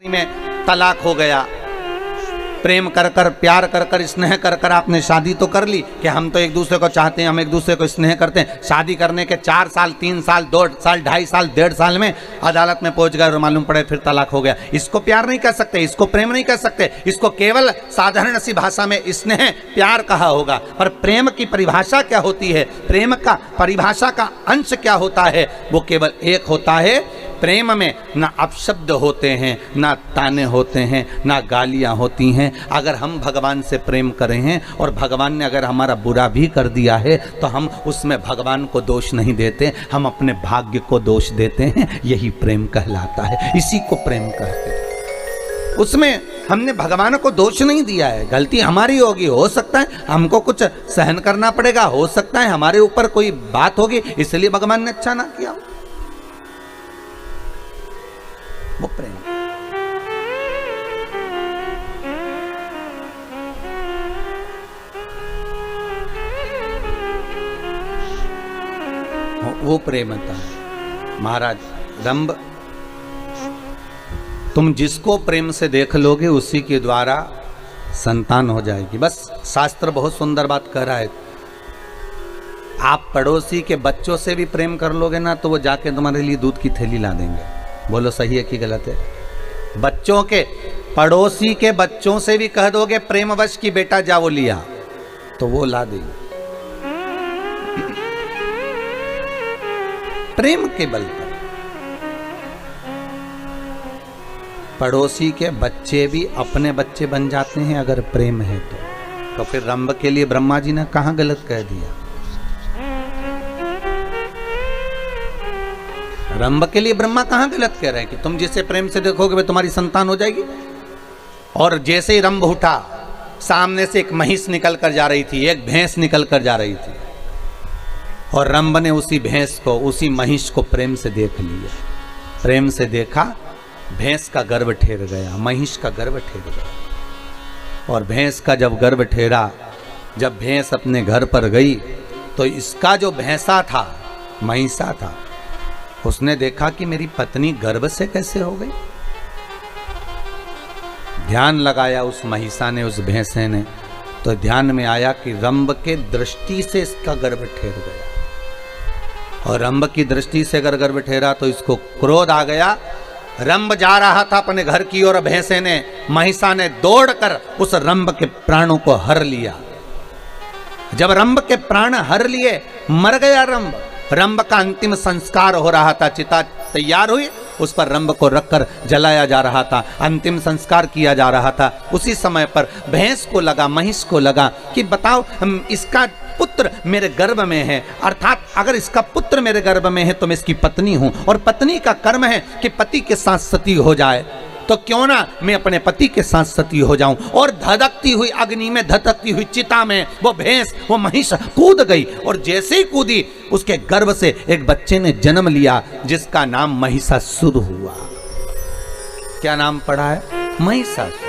में तलाक हो गया। प्रेम कर कर, प्यार कर कर, स्नेह कर कर आपने शादी तो कर ली कि हम तो एक दूसरे को चाहते हैं, हम एक दूसरे को स्नेह करते हैं। शादी करने के 4 साल, 3 साल, 2 साल, 2.5 साल, 1.5 साल में अदालत में पहुंच गए और मालूम पड़े फिर तलाक हो गया। इसको प्यार नहीं कह सकते, इसको प्रेम नहीं कह सकते, इसको केवल साधारण सी भाषा में स्नेह प्यार कहा होगा। पर प्रेम की परिभाषा क्या होती है, प्रेम का परिभाषा का अंश क्या होता है, वो केवल एक होता है। प्रेम में ना अपशब्द होते हैं, ना ताने होते हैं, ना गालियां होती हैं। अगर हम भगवान से प्रेम करें हैं और भगवान ने अगर हमारा बुरा भी कर दिया है तो हम उसमें भगवान को दोष नहीं देते, हम अपने भाग्य को दोष देते हैं। यही प्रेम कहलाता है, इसी को प्रेम कहते हैं। उसमें हमने भगवान को दोष नहीं दिया है, गलती हमारी होगी, हो सकता है हमको कुछ सहन करना पड़ेगा, हो सकता है हमारे ऊपर कोई बात होगी इसलिए भगवान ने अच्छा ना किया। वो प्रेम। वो प्रेमता है। महाराज रंभ, तुम जिसको प्रेम से देख लोगे उसी के द्वारा संतान हो जाएगी। बस शास्त्र बहुत सुंदर बात कह रहा है। आप पड़ोसी के बच्चों से भी प्रेम कर लोगे ना तो वो जाके तुम्हारे लिए दूध की थैली ला देंगे। बोलो सही है कि गलत है? बच्चों के, पड़ोसी के बच्चों से भी कह दोगे प्रेमवश की बेटा जा वो लिया तो वो ला देंगे। प्रेम के बल पर पड़ोसी के बच्चे भी अपने बच्चे बन जाते हैं अगर प्रेम है तो फिर रंभ के लिए ब्रह्मा जी ने कहां गलत कह दिया? रंभ के लिए ब्रह्मा कहां गलत कह रहे हैं कि तुम जिसे प्रेम से देखोगे वे तुम्हारी संतान हो जाएगी। और जैसे ही रंभ उठा, सामने से एक महिष निकल कर जा रही थी, एक भैंस निकल कर जा रही थी और रंभ ने उसी भैंस को, उसी महिष को प्रेम से देख लिया। प्रेम से देखा, भैंस का गर्भ ठेर गया, महिष का गर्भ ठेर गया। और भैंस का जब गर्भ ठेरा, जब भैंस अपने घर पर गई तो इसका जो भैंसा था, महिषा था, उसने देखा कि मेरी पत्नी गर्भ से कैसे हो गई। ध्यान लगाया उस महिषा ने, उस भैंसे ने, तो ध्यान में आया कि रंभ के दृष्टि से इसका गर्भ ठेर गया। और रंभ की दृष्टि से अगर गर्भ ठेरा तो इसको क्रोध आ गया। रंभ जा रहा था अपने घर की ओर, भैंसे ने, महिषा ने दौड़कर उस रंभ के प्राणों को हर लिया। जब रंभ के प्राण हर लिए, मर गया रंभ। रंभ का अंतिम संस्कार हो रहा था, चिता तैयार हुई, उस पर रंभ को रखकर जलाया जा रहा था, अंतिम संस्कार किया जा रहा था। उसी समय पर भैंस को लगा, महिष को लगा कि बताओ इसका पुत्र मेरे गर्भ में है, अर्थात अगर इसका पुत्र मेरे गर्भ में है तो मैं इसकी पत्नी हूं और पत्नी का कर्म है कि पति के साथ सती हो जाए, तो क्यों ना मैं अपने पति के साथ सती हो जाऊं। और धधकती हुई अग्नि में, धधकती हुई चिता में वो भैंस, वो महिष कूद गई और जैसे ही कूदी उसके गर्भ से एक बच्चे ने जन्म लिया जिसका नाम महिषासुर हुआ। क्या नाम पड़ा है? महिषासुर।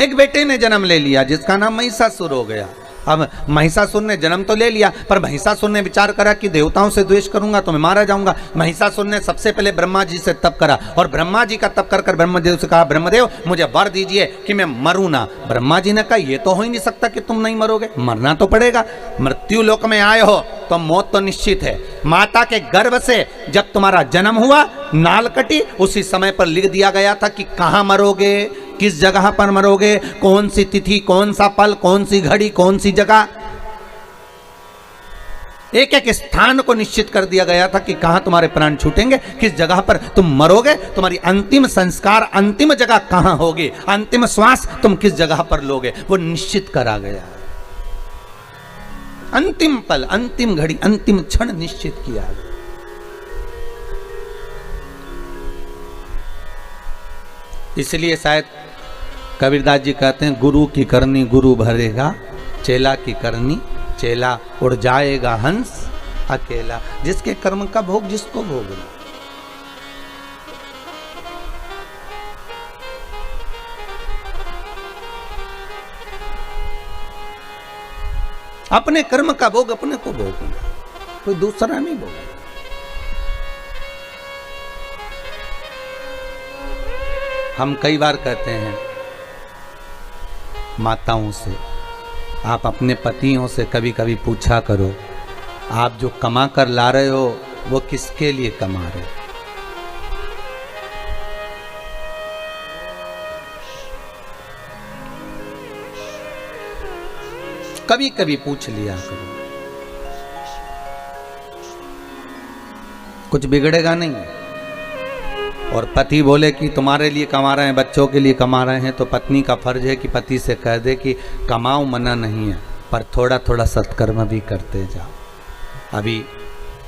एक बेटे ने जन्म ले लिया जिसका नाम महिषासुर हो गया। अब महिषासुर ने जन्म तो ले लिया, पर महिषासुर ने विचार करा कि देवताओं से द्वेष करूंगा तो मैं मारा जाऊंगा। महिषासुर ने सबसे पहले ब्रह्मा जी से तप करा और ब्रह्मा जी का तप कर कर ब्रह्मदेव से कहा, ब्रह्मदेव मुझे वर दीजिए कि मैं मरूं ना। ब्रह्मा जी ने कहा ये तो हो ही नहीं सकता कि तुम नहीं मरोगे, मरना तो पड़ेगा। मृत्यु लोक में आए हो तो मौत तो निश्चित है। माता के गर्भ से जब तुम्हारा जन्म हुआ, नाल कटी, उसी समय पर लिख दिया गया था कि कहाँ मरोगे, किस जगह पर मरोगे, कौन सी तिथि, कौन सा पल, कौन सी घड़ी, कौन सी जगह, एक एक स्थान को निश्चित कर दिया गया था कि कहां तुम्हारे प्राण छूटेंगे, किस जगह पर तुम मरोगे, तुम्हारी अंतिम संस्कार, अंतिम जगह कहां होगी, अंतिम श्वास तुम किस जगह पर लोगे, वो निश्चित करा गया। अंतिम पल, अंतिम घड़ी, अंतिम क्षण निश्चित किया गया। इसलिए शायद कबीरदास जी कहते हैं, गुरु की करनी गुरु भरेगा, चेला की करनी चेला उड़ जाएगा हंस अकेला। जिसके कर्म का भोग जिसको भोगना। अपने कर्म का भोग अपने को भोगना, कोई दूसरा नहीं भोगना। हम कई बार कहते हैं माताओं से, आप अपने पतियों से कभी कभी पूछा करो, आप जो कमा कर ला रहे हो वो किसके लिए कमा रहे हो? कभी कभी पूछ लिया करो, कुछ बिगड़ेगा नहीं। और पति बोले कि तुम्हारे लिए कमा रहे हैं, बच्चों के लिए कमा रहे हैं, तो पत्नी का फर्ज है कि पति से कह दे कि कमाओ, मना नहीं है, पर थोड़ा थोड़ा सत्कर्म भी करते जाओ। अभी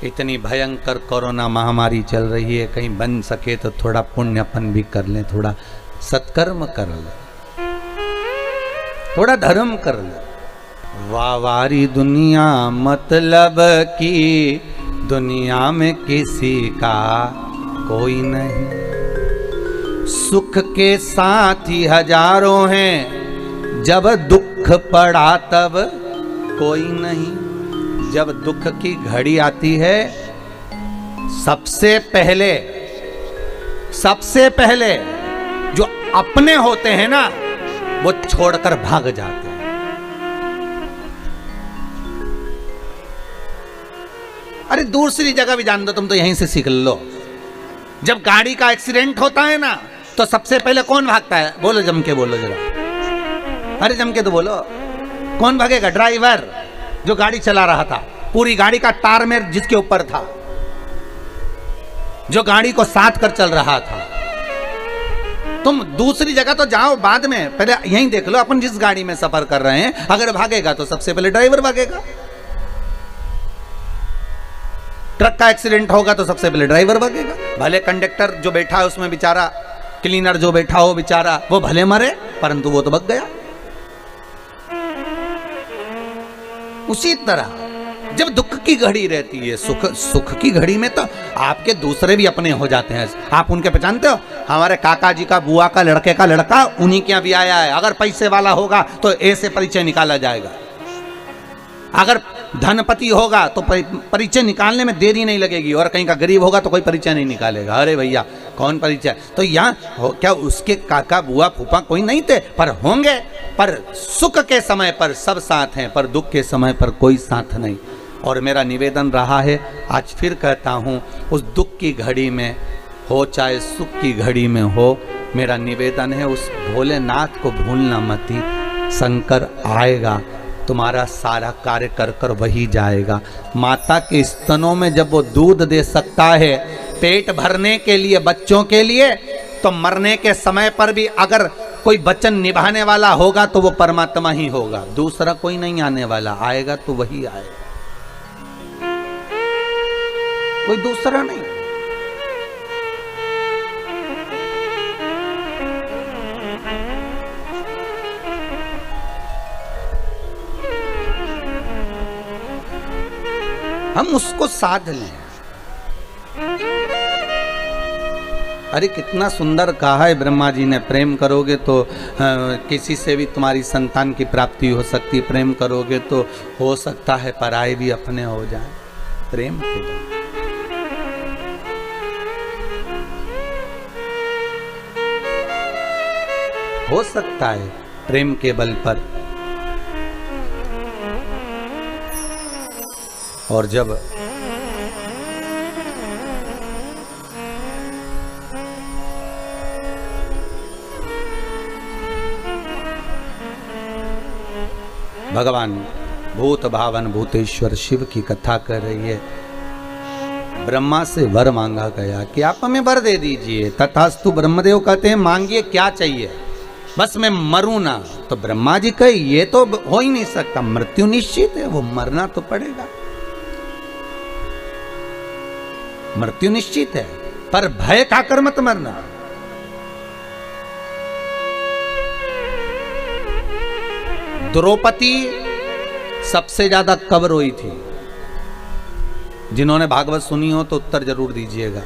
इतनी भयंकर कोरोना महामारी चल रही है, कहीं बन सके तो थोड़ा पुण्यपन भी कर लें, थोड़ा सत्कर्म कर लें, थोड़ा धर्म कर लें। वावारी दुनिया मतलब की दुनिया में किसी का कोई नहीं, सुख के साथी हजारों हैं, जब दुख पड़ा तब कोई नहीं। जब दुख की घड़ी आती है, सबसे पहले जो अपने होते हैं ना, वो छोड़कर भाग जाते हैं। अरे दूसरी जगह भी जान दो, तुम तो यहीं से सीख लो। जब गाड़ी का एक्सीडेंट होता है ना, तो सबसे पहले कौन भागता है? बोलो, जम के बोलो जरा, अरे जम के तो बोलो। कौन भागेगा? ड्राइवर, जो गाड़ी चला रहा था, पूरी गाड़ी का टार में जिसके ऊपर था, जो गाड़ी को साथ कर चल रहा था। तुम दूसरी जगह तो जाओ बाद में, पहले यहीं देख लो अपन जिस गाड़ी में सफर कर रहे हैं। अगर भागेगा तो सबसे पहले ड्राइवर भागेगा। ट्रक का एक्सीडेंट होगा तो सबसे पहले ड्राइवर भागेगा। भले कंडक्टर जो बैठा है उसमें बेचारा, क्लीनर जो बैठा हो बेचारा, वो भले मरे, परंतु वो तो भाग गया। उसी तरह जब दुख की घड़ी रहती है, सुख की घड़ी में तो आपके दूसरे भी अपने हो जाते हैं। आप उनके पहचानते हो? हमारे काका जी का बुआ का लड़के का लड़का उन्हीं के यहाँ भी आया है। अगर पैसे वाला होगा तो ए से परिचय निकाला जाएगा, अगर धनपति होगा तो परिचय निकालने में देरी नहीं लगेगी, और कहीं का गरीब होगा तो कोई परिचय नहीं निकालेगा। अरे भैया कौन परिचय? तो यहाँ क्या उसके काका बुआ फूफा कोई नहीं थे? पर होंगे। पर सुख के समय पर सब साथ हैं, पर दुख के समय पर कोई साथ नहीं। और मेरा निवेदन रहा है, आज फिर कहता हूँ, उस दुख की घड़ी में हो चाहे सुख की घड़ी में हो, मेरा निवेदन है उस भोलेनाथ को भूलना मती। शंकर आएगा, तुम्हारा सारा कार्य कर कर वही जाएगा। माता के स्तनों में जब वो दूध दे सकता है पेट भरने के लिए, बच्चों के लिए, तो मरने के समय पर भी अगर कोई वचन निभाने वाला होगा तो वो परमात्मा ही होगा, दूसरा कोई नहीं आने वाला। आएगा तो वही आएगा, कोई दूसरा नहीं। हम उसको साध लें। अरे कितना सुंदर कहा है ब्रह्मा जी ने, प्रेम करोगे तो किसी से भी तुम्हारी संतान की प्राप्ति हो सकती, प्रेम करोगे तो हो सकता है पराये भी अपने हो जाए। प्रेम के बल हो सकता है, प्रेम के बल पर। और जब भगवान भूत भावन भूतेश्वर शिव की कथा कर रही है, ब्रह्मा से वर मांगा गया कि आप हमें वर दे दीजिए। तथास्तु ब्रह्मदेव कहते हैं मांगिए क्या चाहिए, बस मैं मरूं ना। तो ब्रह्मा जी कहे ये तो हो ही नहीं सकता, मृत्यु निश्चित है, वो मरना तो पड़ेगा, मृत्यु निश्चित है, पर भय खाकर मत मरना। द्रौपदी सबसे ज्यादा कब रोई थी? जिन्होंने भागवत सुनी हो तो उत्तर जरूर दीजिएगा।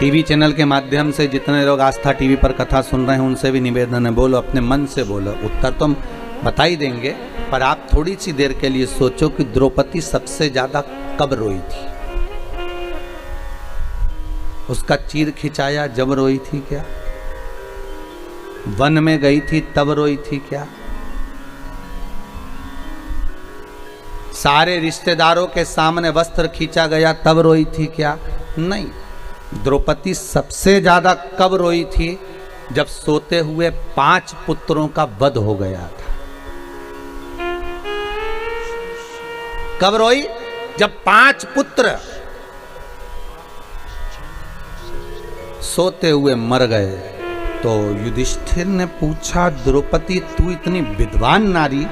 टीवी चैनल के माध्यम से जितने लोग आस्था टीवी पर कथा सुन रहे हैं उनसे भी निवेदन है, बोलो, अपने मन से बोलो। उत्तर तो हम बता ही देंगे, पर आप थोड़ी सी देर के लिए सोचो कि द्रौपदी सबसे ज्यादा कब रोई थी। उसका चीर खिंचाया जब रोई थी क्या? वन में गई थी तब रोई थी क्या? सारे रिश्तेदारों के सामने वस्त्र खींचा गया तब रोई थी क्या? नहीं। द्रौपदी सबसे ज्यादा कब रोई थी? जब सोते हुए 5 पुत्रों का वध हो गया था। कब रोई? जब 5 पुत्र सोते हुए मर गए। तो युधिष्ठिर ने पूछा, द्रौपदी तू इतनी विद्वान नारी,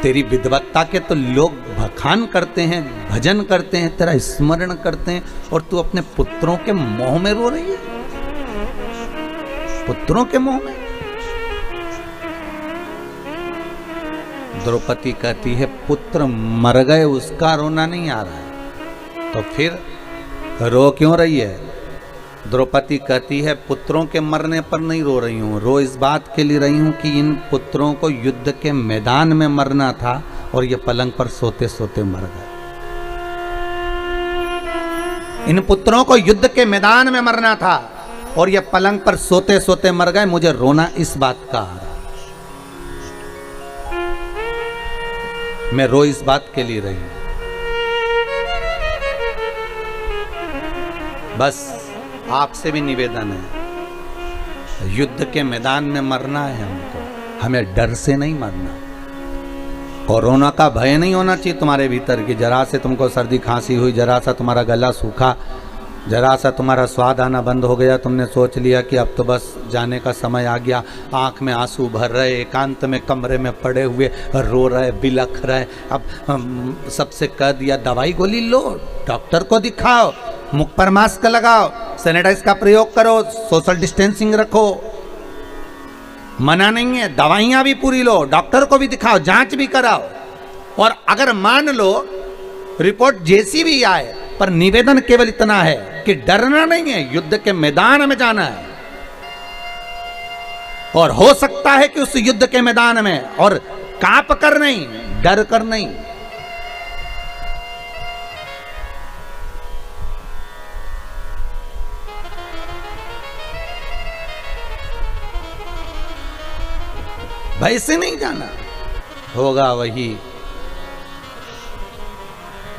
तेरी विद्वत्ता के तो लोग बखान करते हैं, भजन करते हैं, तेरा स्मरण करते हैं, और तू अपने पुत्रों के मोह में रो रही है? पुत्रों के मोह में? द्रौपदी कहती है पुत्र मर गए उसका रोना नहीं आ रहा है, तो फिर रो क्यों रही है? द्रौपदी कहती है पुत्रों के मरने पर नहीं रो रही हूं, रो इस बात के लिए रही हूं कि इन पुत्रों को युद्ध के मैदान में मरना था और ये पलंग पर सोते सोते मर गए। इन पुत्रों को युद्ध के मैदान में मरना था और ये पलंग पर सोते सोते मर गए, मुझे रोना इस बात का आ रहा। मैं रो इस बात के लिए रही हूं। बस आपसे भी निवेदन है, युद्ध के मैदान में मरना है हमको, हमें डर से नहीं मरना। कोरोना का भय नहीं होना चाहिए तुम्हारे भीतर कि जरा से तुमको सर्दी खांसी हुई, जरा सा तुम्हारा गला सूखा, जरा सा तुम्हारा स्वाद आना बंद हो गया, तुमने सोच लिया कि अब तो बस जाने का समय आ गया, आंख में आंसू भर रहे, एकांत में कमरे में पड़े हुए रो रहे, बिलख रहे। अब सबसे कह दिया दवाई गोली लो, डॉक्टर को दिखाओ, मुख पर मास्क लगाओ, सैनिटाइज का प्रयोग करो, सोशल डिस्टेंसिंग रखो। मना नहीं है, दवाइयां भी पूरी लो, डॉक्टर को भी दिखाओ, जांच भी कराओ, और अगर मान लो रिपोर्ट जैसी भी आए, पर निवेदन केवल इतना है कि डरना नहीं है, युद्ध के मैदान में जाना है। और हो सकता है कि उस युद्ध के मैदान में, और कांप कर नहीं, डर कर नहीं। भय से नहीं जाना। होगा वही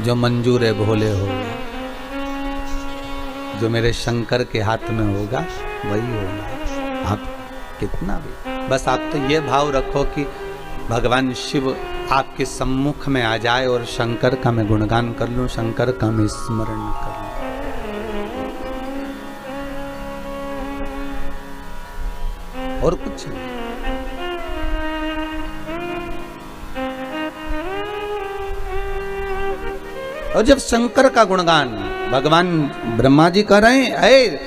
जो मंजूर है भोले होगा, जो मेरे शंकर के हाथ में होगा वही होगा। आप कितना भी, बस आप तो ये भाव रखो कि भगवान शिव आपके सम्मुख में आ जाए और शंकर का मैं गुणगान कर लूं, शंकर का मैं स्मरण कर लूं। और कुछ नहीं। और जब शंकर का गुणगान भगवान ब्रह्मा जी कर रहे हैं, अरे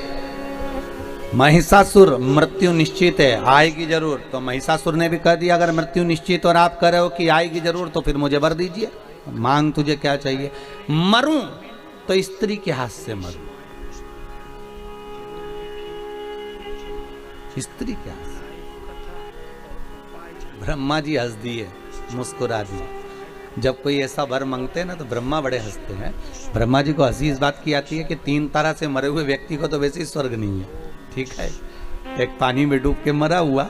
महिषासुर मृत्यु निश्चित है, आएगी जरूर, तो महिषासुर ने भी कह दिया अगर मृत्यु निश्चित और आप कह रहे हो कि आएगी जरूर, तो फिर मुझे वर दीजिए, मांग तुझे क्या चाहिए? मरूं तो स्त्री के हाथ से मरूं, स्त्री के हाथ से। ब्रह्मा जी हंस दिए, मुस्कुरा दिए। जब कोई ऐसा वर मांगते हैं ना तो ब्रह्मा बड़े हंसते हैं। ब्रह्मा जी को हंसी इस बात की आती है कि 3 तारा से मरे हुए व्यक्ति को तो वैसे ही स्वर्ग नहीं है, ठीक है। एक पानी में डूब के मरा हुआ,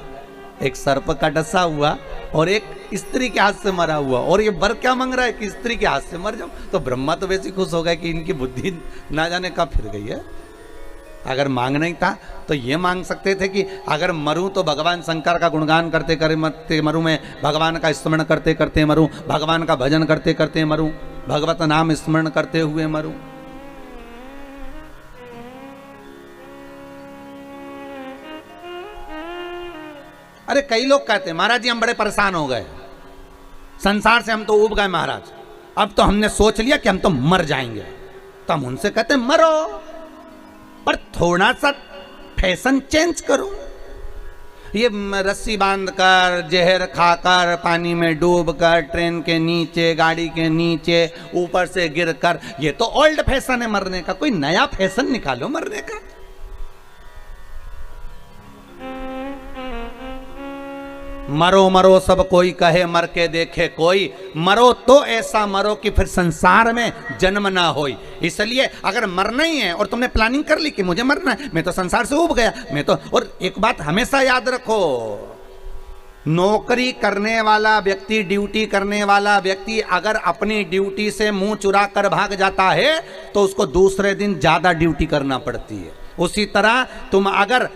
एक सर्प का डसा हुआ, और एक स्त्री के हाथ से मरा हुआ, और ये वर क्या मांग रहा है कि स्त्री के हाथ से मर जाओ। तो ब्रह्मा तो वैसे ही खुश हो गए कि इनकी बुद्धि ना जाने कब फिर गई है। अगर मांगना ही था तो ये मांग सकते थे कि अगर मरूं तो भगवान शंकर का गुणगान करते करते मरूं, मैं भगवान का स्मरण करते करते मरूं, भगवान का भजन करते करते मरूं, भगवत नाम स्मरण करते हुए मरूं। अरे कई लोग कहते हैं महाराज जी हम बड़े परेशान हो गए, संसार से हम तो उब गए महाराज, अब तो हमने सोच लिया कि हम तो मर जाएंगे। तो हम उनसे कहते हैं मरो, पर थोड़ा सा फैशन चेंज करो। ये रस्सी बांधकर, जहर खाकर, पानी में डूबकर, ट्रेन के नीचे, गाड़ी के नीचे, ऊपर से गिरकर, ये तो ओल्ड फैशन है मरने का। कोई नया फैशन निकालो मरने का। मरो मरो सब कोई कहे, मर के देखे कोई, मरो तो ऐसा मरो कि फिर संसार में जन्म ना हो। इसलिए अगर मरना ही है और तुमने प्लानिंग कर ली कि मुझे मरना है, मैं तो संसार से उब गया, मैं तो। और एक बात हमेशा याद रखो, नौकरी करने वाला व्यक्ति, ड्यूटी करने वाला व्यक्ति अगर अपनी ड्यूटी से मुंह चुरा कर भाग जाता है तो उसको दूसरे दिन ज्यादा ड्यूटी करना पड़ती है। उसी तरह तुम अगर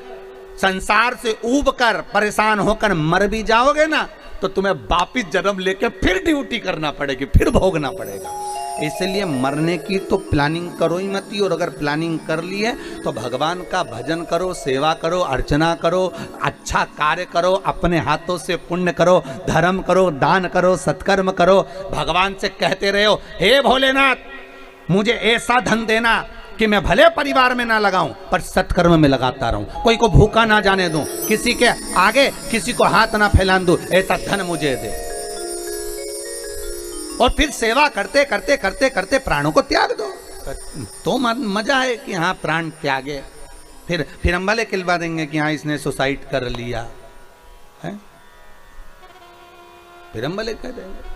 संसार से ऊब कर परेशान होकर मर भी जाओगे ना, तो तुम्हें वापिस जन्म लेकर फिर ड्यूटी करना पड़ेगी, फिर भोगना पड़ेगा। इसलिए मरने की तो प्लानिंग करो ही मत। और अगर प्लानिंग कर ली है तो भगवान का भजन करो, सेवा करो, अर्चना करो, अच्छा कार्य करो, अपने हाथों से पुण्य करो, धर्म करो, दान करो, सत्कर्म करो। भगवान से कहते रहो, हे भोलेनाथ मुझे ऐसा धन देना कि मैं भले परिवार में ना लगाऊं पर सत्कर्म में लगाता रहूं, कोई को भूखा ना जाने दूं, किसी के आगे किसी को हाथ ना फैलान दूं, ऐसा धन मुझे दे। और फिर सेवा करते करते करते करते प्राणों को त्याग दो, तो मजा है कि हाँ प्राण त्यागे। फिर हम भले खिलवा देंगे कि हाँ इसने सुसाइड कर लिया है, फिर हम भले कह देंगे।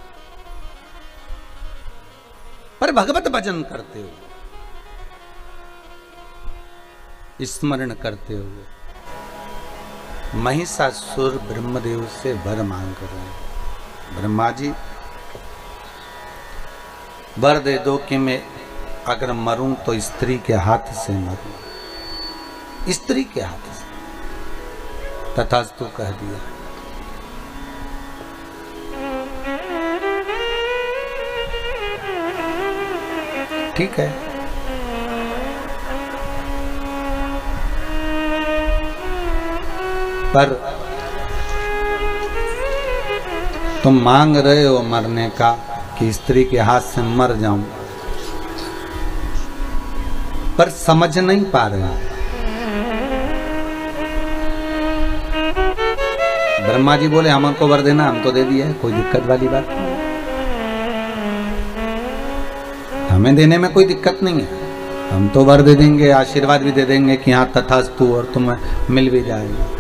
पर भगवत भजन करते हुए, स्मरण करते हुए महिषासुर ब्रह्मदेव से वर मांग रहे हैं, ब्रह्मा जी वर दे दो कि मैं अगर मरूं तो स्त्री के हाथ से मरूं, स्त्री के हाथ से। तथास्तु कह दिया। ठीक है, पर तुम मांग रहे हो मरने का कि स्त्री के हाथ से मर जाऊं, पर समझ नहीं पा रहे। ब्रह्मा जी बोले हमको वर देना, हम तो दे दिया है, कोई दिक्कत वाली बात नहीं, हमें देने में कोई दिक्कत नहीं है, हम तो वर दे देंगे, आशीर्वाद भी दे देंगे कि हाँ तथास्तु, और तुम्हें मिल भी जाएगा।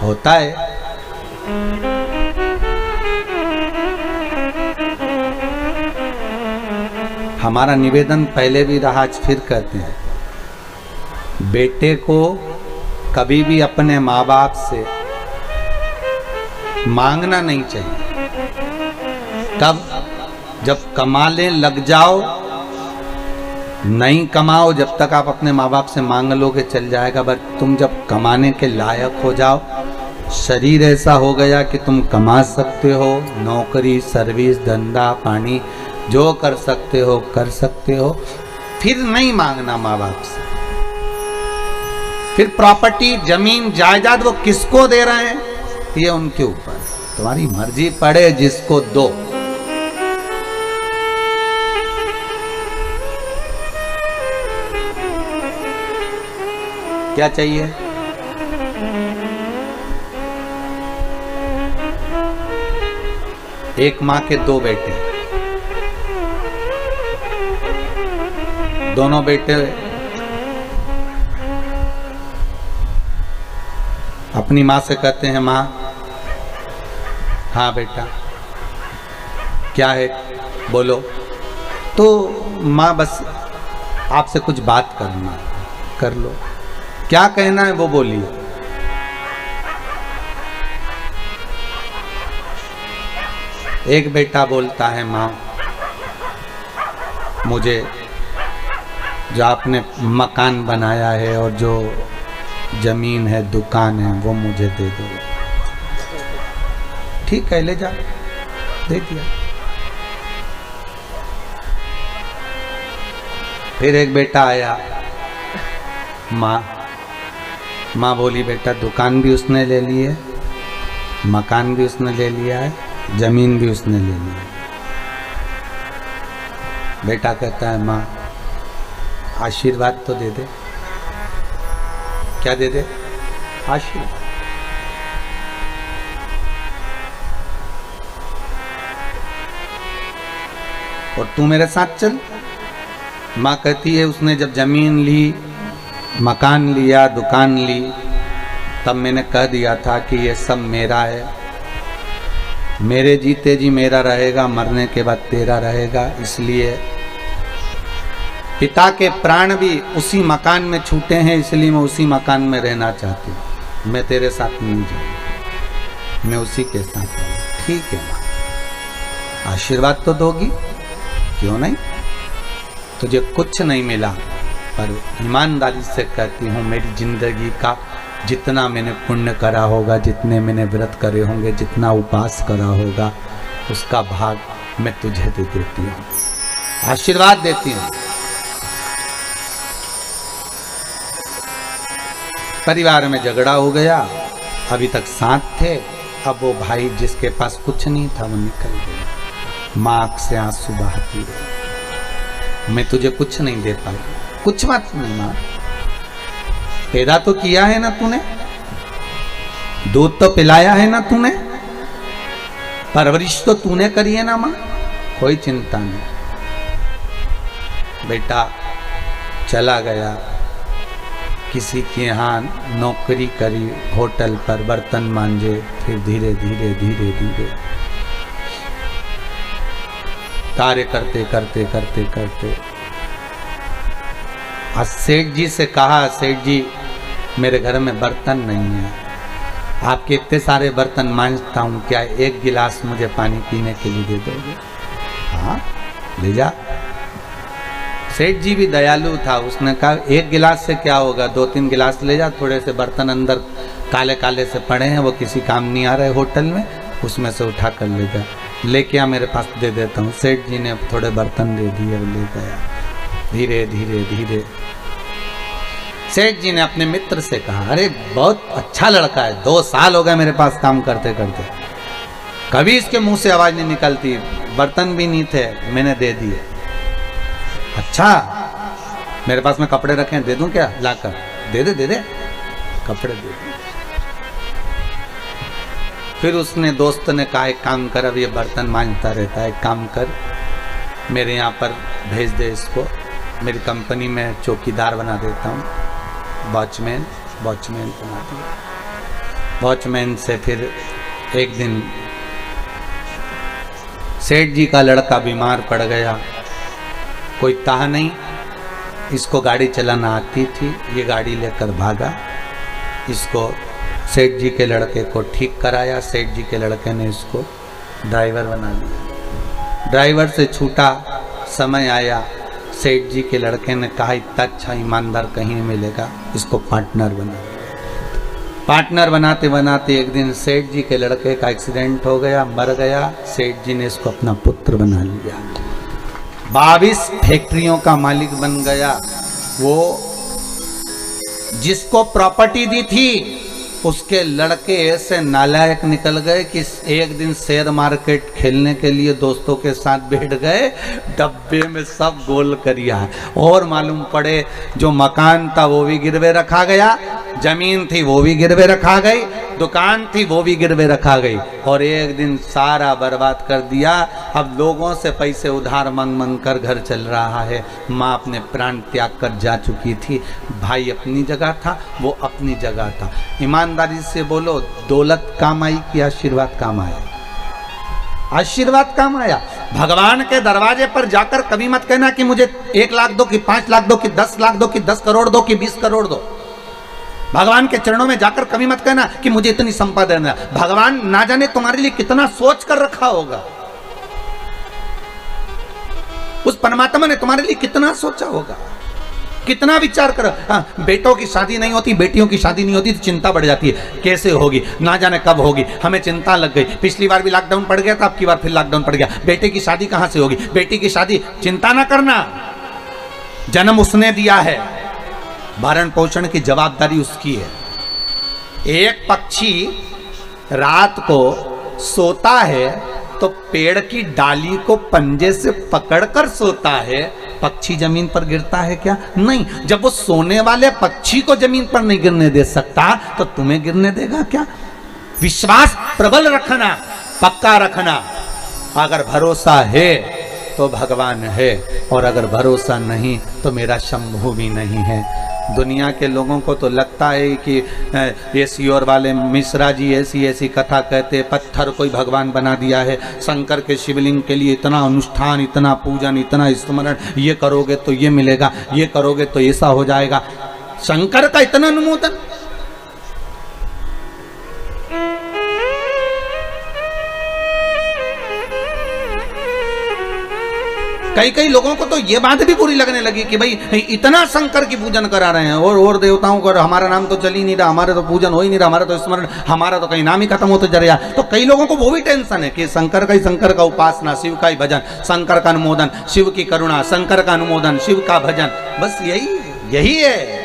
होता है हमारा निवेदन पहले भी रहा, आज फिर कहते हैं, बेटे को कभी भी अपने माँ बाप से मांगना नहीं चाहिए। कब? जब कमाने लग जाओ, नहीं कमाओ जब तक आप अपने माँ बाप से मांग लोगे चल जाएगा, बट तुम जब कमाने के लायक हो जाओ, शरीर ऐसा हो गया कि तुम कमा सकते हो, नौकरी, सर्विस, धंधा पानी जो कर सकते हो कर सकते हो, फिर नहीं मांगना माँ बाप से। फिर प्रॉपर्टी, जमीन, जायदाद वो किसको दे रहे हैं ये उनके ऊपर, तुम्हारी मर्जी पड़े जिसको दो। क्या चाहिए? एक माँ के दो बेटे, दोनों बेटे अपनी माँ से कहते हैं, माँ, हाँ बेटा क्या है बोलो। तो माँ बस आपसे कुछ बात करना, कर लो, क्या कहना है वो बोलिए। एक बेटा बोलता है, माँ मुझे जो आपने मकान बनाया है और जो जमीन है, दुकान है, वो मुझे दे दो। ठीक है, ले जा, दे दिया। फिर एक बेटा आया, माँ बोली, बेटा दुकान भी उसने ले ली है, मकान भी उसने ले लिया है, जमीन भी उसने ले ली है। बेटा कहता है, माँ आशीर्वाद तो दे दे। क्या दे दे? आशीर्वाद। और तू मेरे साथ चल। माँ कहती है, उसने जब जमीन ली, मकान लिया, दुकान ली, तब मैंने कह दिया था कि ये सब मेरा है, मेरे जीते जी मेरा रहेगा, मरने के बाद तेरा रहेगा। इसलिए पिता के प्राण भी उसी मकान में छूटे हैं, इसलिए मैं उसी मकान में रहना चाहती हूँ। मैं तेरे साथ नहीं जाऊँ, मैं उसी के साथ रहूँ। ठीक है माँ, आशीर्वाद तो दोगी, क्यों नहीं। तुझे कुछ नहीं मिला, पर ईमानदारी से कहती हूँ मेरी जिंदगी का जितना मैंने पुण्य करा होगा, जितने मैंने व्रत करे होंगे, जितना उपास करा होगा, उसका भाग मैं तुझे दे देती हूँ, आशीर्वाद देती हूँ। परिवार में झगड़ा हो गया, अभी तक साथ थे, अब वो भाई जिसके पास कुछ नहीं था वो निकल गया। माँ आँख से आंसू बहाती रही, मैं तुझे कुछ नहीं दे पाई। कुछ बात नहीं माँ, पैदा तो किया है ना तूने, दूध तो पिलाया है ना तूने, परवरिश तो तूने करी है ना माँ, कोई चिंता नहीं। बेटा चला गया, किसी के यहाँ नौकरी करी, होटल पर बर्तन मांजे, फिर धीरे धीरे धीरे धीरे कार्य करते करते करते करते आज सेठ जी से कहा, सेठ जी मेरे घर में बर्तन नहीं है, आपके इतने सारे बर्तन मांजता हूँ, क्या एक गिलास मुझे पानी पीने के लिए दे दोगे? हाँ ले जा। सेठ जी भी दयालु था, उसने कहा एक गिलास से क्या होगा, 2-3 गिलास ले जा, थोड़े से बर्तन अंदर काले काले से पड़े हैं, वो किसी काम नहीं आ रहे होटल में, उसमें से उठा कर ले जा, लेके आ मेरे पास दे देता हूँ। सेठ जी ने थोड़े बर्तन दे दिए और ले गया। धीरे धीरे धीरे सेठ जी ने अपने मित्र से कहा, अरे बहुत अच्छा लड़का है, 2 साल हो गए मेरे पास काम करते करते, कभी इसके मुंह से आवाज नहीं निकलती, बर्तन भी नहीं थे, मैंने दे दिए। अच्छा मेरे पास में कपड़े रखे हैं, दे दूं क्या लाकर? दे दे दे दे, कपड़े दे दे। फिर उसने दोस्त ने कहा एक काम कर, अब ये बर्तन मांजता रहता है, एक काम कर मेरे यहाँ पर भेज दे इसको, मेरी कंपनी में चौकीदार बना देता हूँ, वॉचमैन बना दिया। वॉचमैन से फिर एक दिन सेठ जी का लड़का बीमार पड़ गया, कोई ताह नहीं, इसको गाड़ी चलाना आती थी, ये गाड़ी लेकर भागा, इसको सेठ जी के लड़के को ठीक कराया, सेठ जी के लड़के ने इसको ड्राइवर बना लिया। ड्राइवर से छूटा, समय आया, सेठ जी के लड़के ने कहा इतना अच्छा ईमानदार कहीं नहीं मिलेगा, इसको पार्टनर बना। पार्टनर बनाते बनाते एक दिन सेठ जी के लड़के का एक्सीडेंट हो गया, मर गया, सेठ जी ने इसको अपना पुत्र बना लिया, 22 फैक्ट्रियों का मालिक बन गया। वो जिसको प्रॉपर्टी दी थी उसके लड़के ऐसे नालायक निकल गए कि एक दिन शेयर मार्केट खेलने के लिए दोस्तों के साथ बैठ गए, डब्बे में सब गोल करिया, और मालूम पड़े जो मकान था वो भी गिरवे रखा गया, जमीन थी वो भी गिरवे रखा गई, दुकान थी वो भी गिरवे रखा गई, और एक दिन सारा बर्बाद कर दिया। अब लोगों से पैसे उधार मांग मांग कर घर चल रहा है। माँ अपने प्राण त्याग कर जा चुकी थी, भाई अपनी जगह था, वो अपनी जगह था। ईमानदारी से बोलो, दौलत काम आई कि आशीर्वाद काम आया? आशीर्वाद काम आया। भगवान के दरवाजे पर जाकर कभी मत कहना कि मुझे 1 लाख दो, कि 5 लाख दो, कि 10 लाख दो, कि 10 करोड़ दो, कि 20 करोड़ दो। भगवान के चरणों में जाकर कभी मत कहना कि मुझे इतनी संपदा देना। भगवान ना जाने तुम्हारे लिए कितना सोच कर रखा होगा, उस परमात्मा ने तुम्हारे लिए कितना सोचा होगा, कितना विचार करो। हाँ, बेटों की शादी नहीं होती, बेटियों की शादी नहीं होती तो चिंता बढ़ जाती है, कैसे होगी, ना जाने कब होगी, हमें चिंता लग गई। पिछली बार भी लॉकडाउन पड़ गया था, अब की बार फिर लॉकडाउन पड़ गया, बेटे की शादी कहाँ से होगी, बेटी की शादी। चिंता ना करना, जन्म उसने दिया है, भरण पोषण की जवाबदारी उसकी है। एक पक्षी रात को सोता है तो पेड़ की डाली को पंजे से पकड़कर सोता है, पक्षी जमीन पर गिरता है क्या? नहीं। जब वो सोने वाले पक्षी को जमीन पर नहीं गिरने दे सकता तो तुम्हें गिरने देगा क्या? विश्वास प्रबल रखना, पक्का रखना। अगर भरोसा है तो भगवान है, और अगर भरोसा नहीं तो मेरा शंभू भी नहीं है। दुनिया के लोगों को तो लगता है कि ये सियोर वाले मिश्रा जी ऐसी ऐसी कथा कहते, पत्थर कोई भगवान बना दिया है, शंकर के शिवलिंग के लिए इतना अनुष्ठान, इतना पूजन, इतना स्मरण, ये करोगे तो ये मिलेगा, ये करोगे तो ऐसा हो जाएगा। शंकर का इतना अनुमोदन। कई कई लोगों को तो ये बात भी बुरी लगने लगी कि भाई इतना शंकर की पूजन करा रहे हैं और देवताओं का हमारा नाम तो चल ही नहीं रहा, हमारे तो पूजन हो ही नहीं रहा, हमारा तो स्मरण, हमारा तो कहीं नाम ही खत्म होते जा रहा। तो कई लोगों को वो भी टेंशन है कि शंकर का उपासना, शिव का ही भजन, शंकर का अनुमोदन, शिव की करुणा, शंकर का अनुमोदन, शिव का भजन, बस यही है।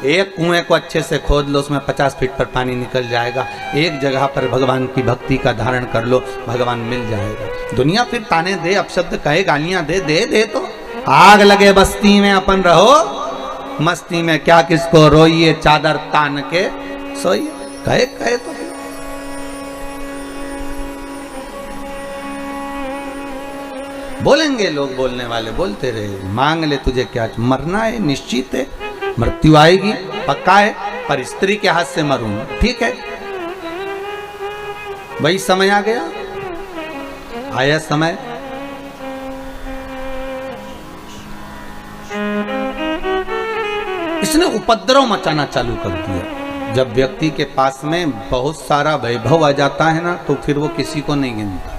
एक कुएं को अच्छे से खोद लो, उसमें 50 फीट पर पानी निकल जाएगा। एक जगह पर भगवान की भक्ति का धारण कर लो, भगवान मिल जाएगा। दुनिया फिर ताने दे, अपशब्द कहे, गालियां दे तो आग लगे बस्ती में, अपन रहो मस्ती में, क्या किसको रोइए चादर तान के सोइए, कहे तो। बोलेंगे लोग, बोलने वाले बोलते रहे, मांग ले तुझे क्या, मरना है निश्चित है, मृत्यु आएगी पक्का है, पर स्त्री के हाथ से मरूंगा, ठीक है। वही समय आ गया, आया समय। इसने उपद्रव मचाना चालू कर दिया। जब व्यक्ति के पास में बहुत सारा वैभव आ जाता है ना, तो फिर वो किसी को नहीं गिनता।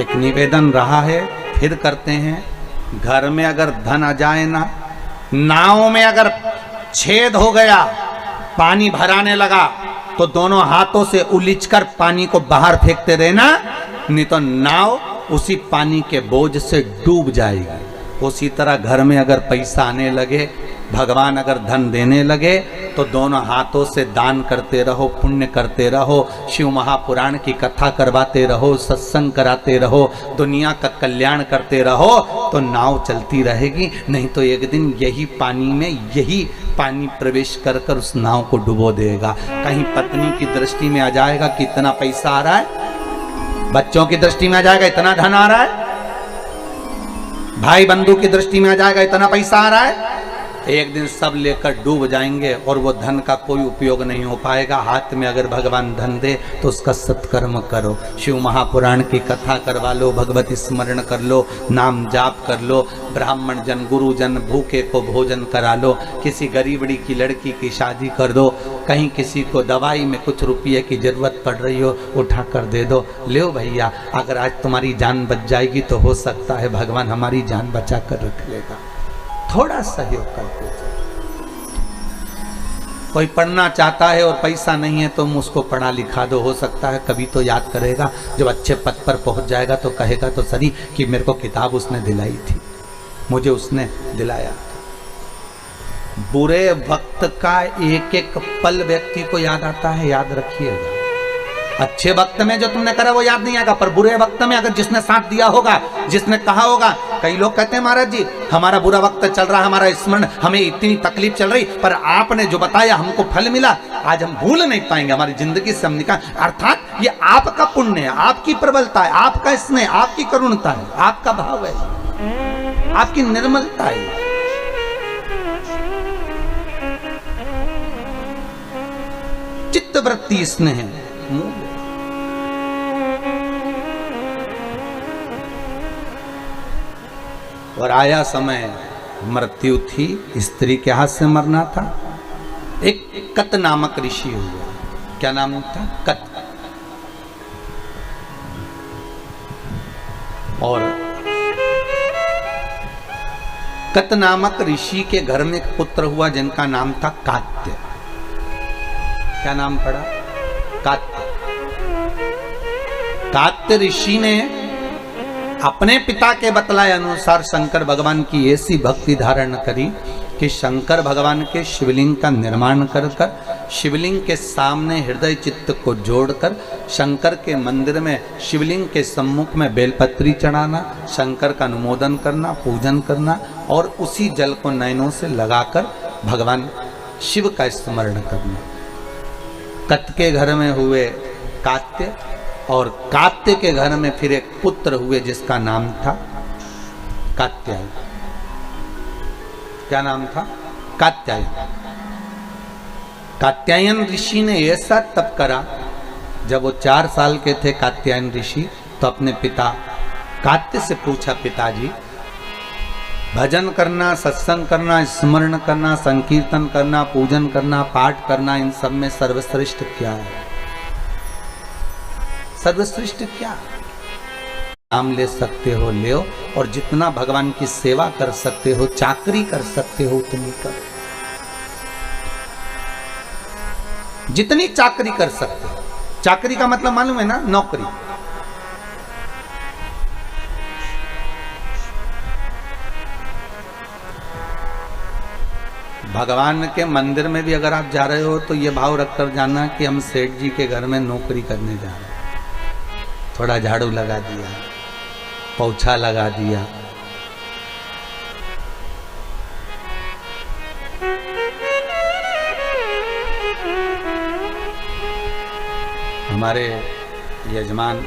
एक निवेदन रहा है, फिर करते हैं, घर में अगर धन आ जाए ना, नाव में अगर छेद हो गया, पानी भराने लगा, तो दोनों हाथों से उलीचकर पानी को बाहर फेंकते रहना, नहीं तो नाव उसी पानी के बोझ से डूब जाएगी। उसी तरह घर में अगर पैसा आने लगे, भगवान अगर धन देने लगे, तो दोनों हाथों से दान करते रहो, पुण्य करते रहो, शिव महापुराण की कथा करवाते रहो, सत्संग कराते रहो, दुनिया का कल्याण करते रहो, तो नाव चलती रहेगी। नहीं तो एक दिन यही पानी प्रवेश कर कर उस नाव को डुबो देगा। कहीं पत्नी की दृष्टि में आ जाएगा कि इतना पैसा आ रहा है, बच्चों की दृष्टि में आ जाएगा इतना धन आ रहा है, भाई बंधु की दृष्टि में आ जाएगा इतना पैसा आ रहा है, एक दिन सब लेकर डूब जाएंगे और वो धन का कोई उपयोग नहीं हो पाएगा। हाथ में अगर भगवान धन दे तो उसका सत्कर्म करो, शिव महापुराण की कथा करवा लो, भगवती स्मरण कर लो, नाम जाप कर लो, ब्राह्मण जन गुरुजन भूखे को भोजन करा लो, किसी गरीबड़ी की लड़की की शादी कर दो, कहीं किसी को दवाई में कुछ रुपये की जरूरत पड़ रही हो उठा कर दे दो, ले भैया, अगर आज तुम्हारी जान बच जाएगी तो हो सकता है भगवान हमारी जान बचा कर रख लेगा। थोड़ा सहयोग करते थे। कोई पढ़ना चाहता है और पैसा नहीं है तो उसको पढ़ा लिखा दो, हो सकता है कभी तो याद करेगा, जब अच्छे पद पर पहुंच जाएगा तो कहेगा तो सही कि मेरे को किताब उसने दिलाई थी, मुझे उसने दिलाया। बुरे वक्त का एक एक पल व्यक्ति को याद आता है, याद रखिएगा। अच्छे वक्त में जो तुमने करा वो याद नहीं आएगा, पर बुरे वक्त में अगर जिसने साथ दिया होगा, जिसने कहा होगा। कई लोग कहते हैं महाराज जी हमारा बुरा वक्त चल रहा है, हमारा स्मरण, हमें इतनी तकलीफ चल रही, पर आपने जो बताया हमको फल मिला, आज हम भूल नहीं पाएंगे, हमारी जिंदगी से हम निकाल। अर्थात ये आपका पुण्य है, आपकी प्रबलता है, आपका स्नेह, आपकी करुणता है, आपका भाव है, आपकी निर्मलता है। चित्तवृत्ति स्नेह है। और आया समय, मृत्यु थी, स्त्री के हाथ से मरना था। एक कत नामक ऋषि हुआ, क्या नाम था? कत। और कत नामक ऋषि के घर में एक पुत्र हुआ जिनका नाम था कात्य। क्या नाम पड़ा? कात्य। कात्य ऋषि ने अपने पिता के बतलाए अनुसार शंकर भगवान की ऐसी भक्ति धारण करी कि शंकर भगवान के शिवलिंग का निर्माण कर शिवलिंग के सामने हृदय चित्त को जोड़कर शंकर के मंदिर में शिवलिंग के सम्मुख में बेलपत्री चढ़ाना, शंकर का अनुमोदन करना, पूजन करना और उसी जल को नयनों से लगाकर भगवान शिव का स्मरण करना। कत के घर में हुए कात्य, और कात्य के घर में फिर एक पुत्र हुए जिसका नाम था कात्यायन। क्या नाम था, कात्यायन। कात्यायन ऋषि ने ऐसा तप करा, जब वो 4 साल के थे कात्यायन ऋषि, तो अपने पिता कात्य से पूछा, पिताजी भजन करना, सत्संग करना, स्मरण करना, संकीर्तन करना, पूजन करना, पाठ करना, इन सब में सर्वश्रेष्ठ क्या है? सर्वश्रेष्ठ क्या? नाम ले सकते हो ले, और जितना भगवान की सेवा कर सकते हो, चाकरी कर सकते हो, उतनी करो। जितनी चाकरी कर सकते हो। चाकरी का मतलब मालूम है ना, नौकरी। भगवान के मंदिर में भी अगर आप जा रहे हो तो ये भाव रखकर जाना कि हम सेठ जी के घर में नौकरी करने जा रहे हैं। थोड़ा झाड़ू लगा दिया, पोछा लगा दिया, हमारे यजमान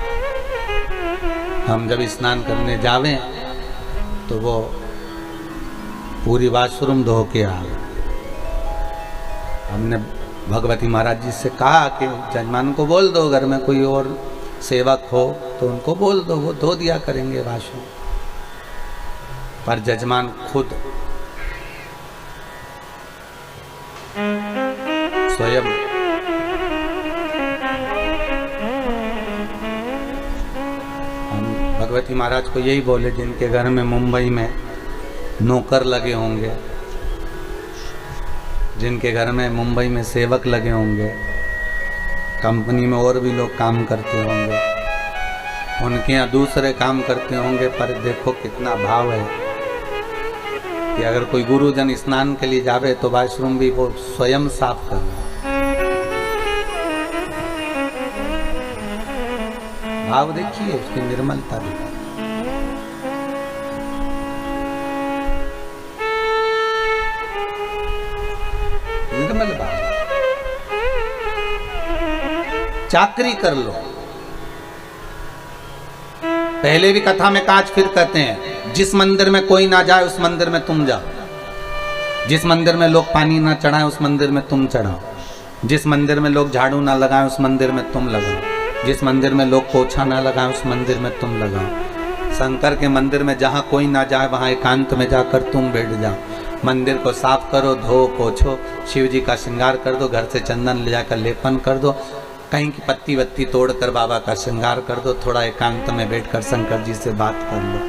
हम जब स्नान करने जावें तो वो पूरी वाशरूम धो के आ गए। हमने भगवती महाराज जी से कहा कि यजमान को बोल दो, घर में कोई और सेवक हो तो उनको बोल दो, वो धो दिया करेंगे वाशरूम। पर यजमान खुद स्वयं भगवती महाराज को यही बोले, जिनके घर में मुंबई में नौकर लगे होंगे, जिनके घर में मुंबई में सेवक लगे होंगे, कंपनी में और भी लोग काम करते होंगे, उनके यहाँ दूसरे काम करते होंगे, पर देखो कितना भाव है कि अगर कोई गुरुजन स्नान के लिए जावे तो वाशरूम भी वो स्वयं साफ करना। भाव देखिए, उसकी निर्मलता देखिए। निर्मल भाव। चाकरी कर लो। पहले भी कथा में कांच फिर कहते हैं, जिस मंदिर में कोई ना जाए उस मंदिर में तुम जाओ। जिस मंदिर में लोग पानी ना चढ़ाएं उस मंदिर में तुम चढ़ाओ। जिस मंदिर में लोग झाड़ू ना लगाएं उस मंदिर में तुम लगाओ। जिस मंदिर में लोग पोछा ना लगाएं उस मंदिर में तुम लगाओ। शंकर के मंदिर में जहाँ कोई ना जाए वहाँ एकांत में जाकर तुम बैठ जाओ। मंदिर को साफ करो, धो पोछो, शिव जी का श्रृंगार कर दो, घर से चंदन ले जाकर लेपन कर दो, कहीं की पत्ती वत्ती तोड़कर बाबा का श्रृंगार कर दो, थोड़ा एकांत में बैठकर शंकर जी से बात कर लो।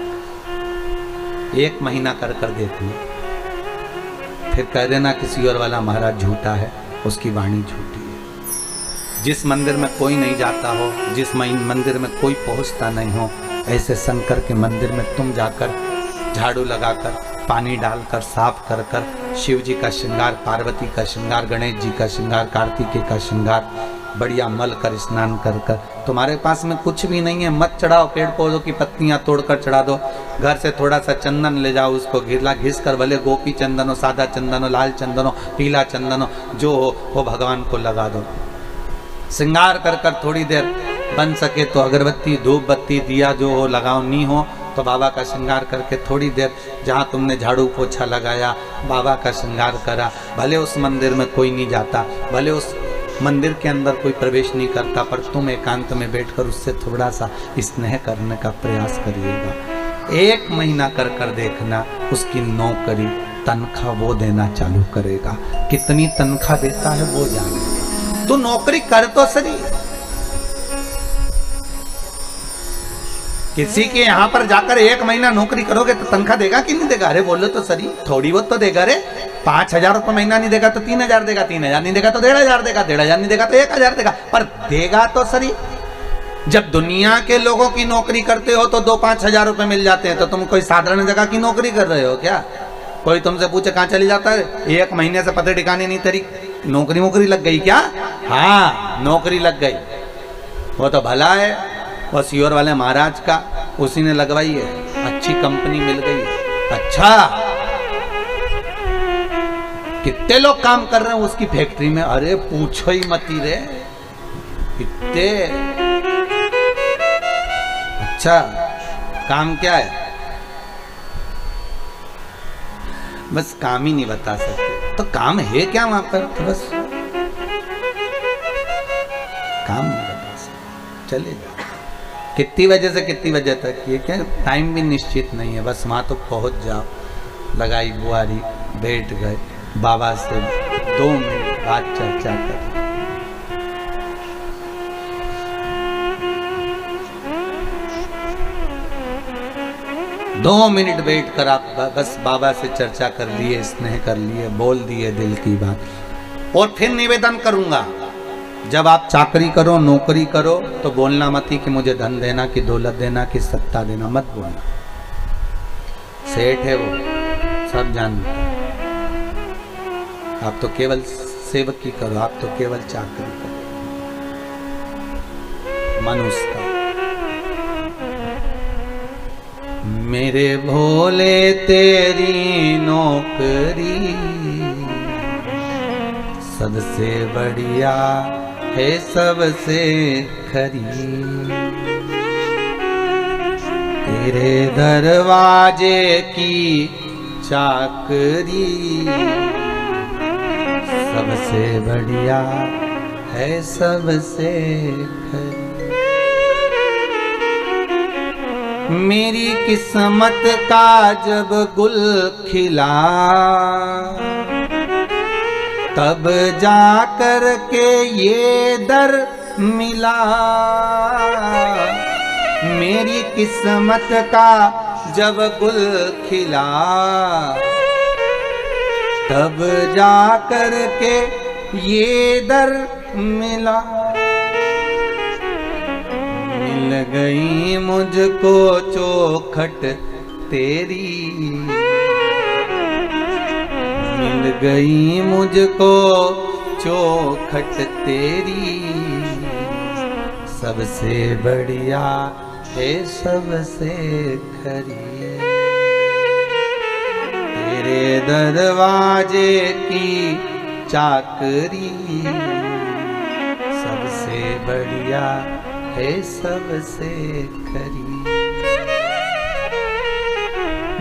1 महीना कर कर देखना, फिर कह देना किसी और वाला महाराज झूठा है, उसकी वाणी झूठी है। जिस मंदिर में कोई नहीं जाता हो, जिस मंदिर में कोई पहुंचता नहीं हो, ऐसे शंकर के मंदिर में तुम जाकर झाड़ू लगाकर, पानी डालकर, साफ कर कर, शिव जी का श्रृंगार, पार्वती का श्रृंगार, गणेश जी का श्रृंगार, कार्तिकेय का श्रृंगार, बढ़िया मल कर स्नान कर कर। तुम्हारे पास में कुछ भी नहीं है, मत चढ़ाओ, पेड़ पौधों की पत्तियां तोड़कर चढ़ा दो। घर से थोड़ा सा चंदन ले जाओ, उसको घिस कर, भले गोपी चंदन हो, सादा चंदन हो, लाल चंदन हो, पीला चंदन हो, जो हो वो भगवान को लगा दो। श्रृंगार कर कर थोड़ी देर बन सके तो अगरबत्ती, धूप बत्ती, दिया जो हो लगाओ, नहीं हो तो बाबा का श्रृंगार करके थोड़ी देर जहाँ तुमने झाड़ू पोछा लगाया, बाबा का श्रृंगार करा। भले उस मंदिर में कोई नहीं जाता, भले उस मंदिर के अंदर कोई प्रवेश नहीं करता, पर तुम एकांत में बैठकर उससे थोड़ा सा स्नेह करने का प्रयास करिएगा। 1 महीना कर कर देखना, उसकी नौकरी, तनख्वाह वो देना चालू करेगा। कितनी तनख्वाह देता है वो जाने। तो नौकरी कर तो सही। किसी के यहाँ पर जाकर 1 महीना नौकरी करोगे तो तनख्वाह देगा कि नहीं देगा? अरे बोलो तो सही, थोड़ी बहुत तो देगा। रे 5,000 रुपये महीना नहीं देगा तो 3,000 देगा, 3,000 नहीं देगा तो 1,500 देगा, 1,500 नहीं देगा तो 1,000 देगा, पर देगा तो सही। जब दुनिया के लोगों की नौकरी करते हो तो 2-5 हजार रुपए मिल जाते हैं, तो तुम कोई साधारण जगह की नौकरी कर रहे हो क्या? कोई तुमसे पूछे कहाँ चली जाता है, 1 महीने से पते ठिकाने नहीं, तेरी नौकरी लग गई क्या? हाँ, नौकरी लग गई। वो तो भला है, वो सीओर वाले महाराज का, उसी ने लगवाई है, अच्छी कंपनी मिल गई। अच्छा, कितने लोग काम कर रहे हैं उसकी फैक्ट्री में? अरे पूछो ही मती रे, कितने। अच्छा, काम क्या है? बस काम ही नहीं बता सकते। तो काम है क्या वहां पर? तो बस काम नहीं बता सकते, चले जाओ। कितनी बजे से कितनी बजे तक, ये क्या टाइम भी निश्चित नहीं है, बस वहां तो पहुंच जाओ। लगाई बुआरी, बैठ गए, बाबा से 2 मिनट बात चर्चा कर। दो मिनट बैठ कर आप बस बाबा से चर्चा कर लिए, स्नेह कर लिए, बोल दिए दिल की बात। और फिर निवेदन करूंगा, जब आप चाकरी करो, नौकरी करो, तो बोलना मत ही कि मुझे धन देना, कि दौलत देना, कि सत्ता देना, मत बोलना। सेठ है वो, सब जानते हैं। आप तो केवल सेवकी करो, आप तो केवल चाकरी करो। मनुष्य का मेरे भोले तेरी नौकरी सबसे बढ़िया है, सबसे खरी। तेरे दरवाजे की चाकरी सबसे बढ़िया है, सबसे खरी। मेरी किस्मत का जब गुल खिला, तब जाकर के ये दर मिला। मेरी किस्मत का जब गुल खिला, तब जाकर के ये दर मिला। मिल गई मुझको चौखट तेरी, मिल गई मुझको चौखट तेरी, सबसे बढ़िया है, सबसे खरी। तेरे दरवाजे की चाकरी सबसे बढ़िया है, सबसे खरी।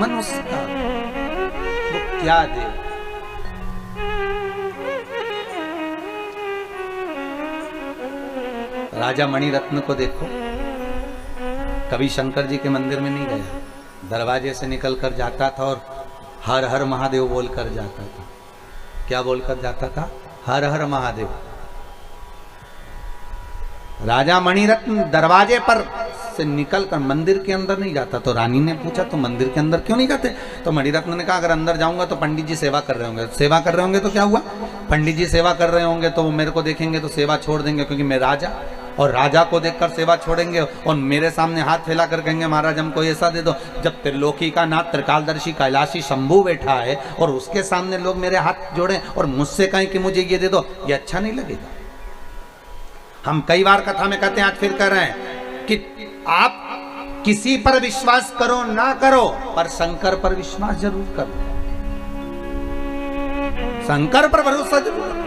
मनुष्य का वो क्या दे? राजा मणिरत्न को देखो, कभी शंकर जी के मंदिर में नहीं गया, दरवाजे से निकलकर जाता था और हर हर महादेव बोलकर जाता था। क्या बोलकर जाता था? हर हर महादेव। राजा मणिरत्न दरवाजे पर से निकलकर मंदिर के अंदर नहीं जाता। तो रानी ने पूछा, तो मंदिर के अंदर क्यों नहीं जाते? तो मणिरत्न ने कहा, अगर अंदर जाऊंगा तो पंडित जी सेवा कर रहे होंगे। सेवा कर रहे होंगे तो क्या हुआ? पंडित जी सेवा कर रहे होंगे तो वो मेरे को देखेंगे तो सेवा छोड़ देंगे, क्योंकि मैं राजा, और राजा को देखकर सेवा छोड़ेंगे और मेरे सामने हाथ फैला कर कहेंगे महाराज हमको ऐसा दे दो। जब त्रिलोकी का नाथ त्रिकालदर्शी कैलाशी शंभू बैठा है और उसके सामने लोग मेरे हाथ जोड़े और मुझसे कहें कि मुझे ये दे दो, ये अच्छा नहीं लगेगा। हम कई बार कथा में कहते हैं, आज फिर कह रहे हैं कि आप किसी पर विश्वास करो ना करो, पर शंकर पर विश्वास जरूर करो। शंकर पर भरोसा जरूर करो।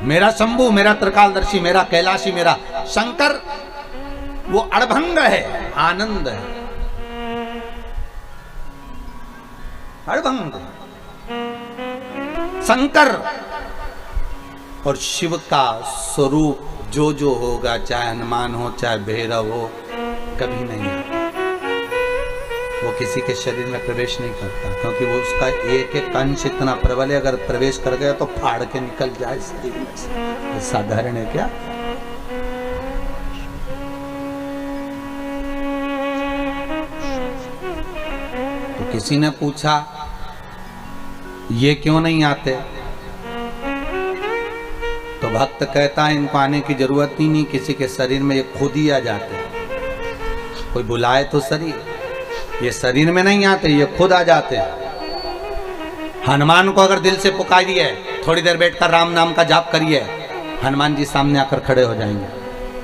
मेरा शंभू, मेरा त्रिकालदर्शी, मेरा कैलाशी, मेरा शंकर वो अड़भंग है, आनंद है, अड़भंग। शंकर और शिव का स्वरूप जो होगा, चाहे हनुमान हो चाहे भैरव हो, कभी नहीं आता। वो किसी के शरीर में प्रवेश नहीं करता, क्योंकि वो उसका एक एक अंश इतना प्रबल है, अगर प्रवेश कर गया तो फाड़ के निकल जाए शरीर में से। साधारण है क्या? तो किसी ने पूछा ये क्यों नहीं आते? तो भक्त कहता है इनको आने की जरूरत ही नहीं, किसी के शरीर में ये खुद ही आ जाते हैं। कोई बुलाए तो शरीर, ये शरीर में नहीं आते, ये खुद आ जाते हैं। हनुमान को अगर दिल से पुकारिए, थोड़ी देर बैठकर राम नाम का जाप करिए, हनुमान जी सामने आकर खड़े हो जाएंगे।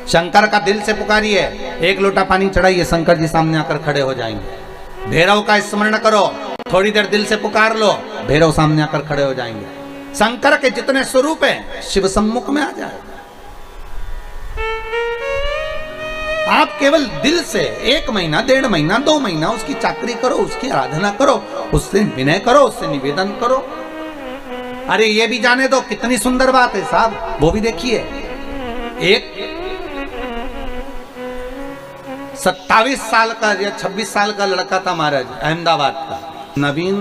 शंकर का दिल से पुकारिए, एक लोटा पानी चढ़ाइए, शंकर जी सामने आकर खड़े हो जाएंगे। भैरव का स्मरण करो, थोड़ी देर दिल से पुकार लो, भैरव सामने आकर खड़े हो जाएंगे। शंकर के जितने स्वरूप हैं शिव सम्मुख में आ जाए। आप केवल दिल से 1 महीना, 1.5 महीना, 2 महीना उसकी चाकरी करो, उसकी आराधना करो, उससे विनय करो, उससे निवेदन करो। अरे ये भी जाने दो, कितनी सुंदर बात है साहब, वो भी देखिए। एक 27 साल का या 26 साल का लड़का था महाराज, अहमदाबाद का, नवीन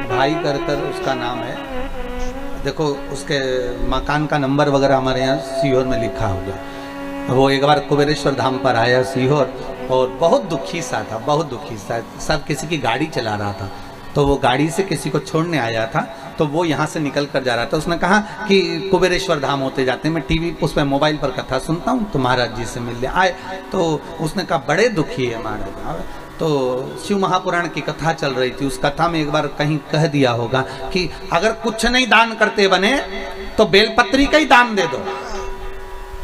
भाई कर उसका नाम है। देखो उसके मकान का नंबर वगैरह हमारे यहाँ सीहोर में लिखा होगा। वो एक बार कुबेरेश्वर धाम पर आया सीहोर, और बहुत दुखी सा था, बहुत दुखी सा। सब किसी की गाड़ी चला रहा था, तो वो गाड़ी से किसी को छोड़ने आया था, तो वो यहाँ से निकल कर जा रहा था। उसने कहा कि कुबेरेश्वर धाम होते जाते मैं टीवी उस पर मोबाइल पर कथा सुनता हूँ, तो महाराज जी से मिलने आए। तो उसने कहा बड़े दुखी है महाराज। तो शिव महापुराण की कथा चल रही थी, उस कथा में एक बार कहीं कह दिया होगा कि अगर कुछ नहीं दान करते बने तो बेलपत्री का ही दान दे दो।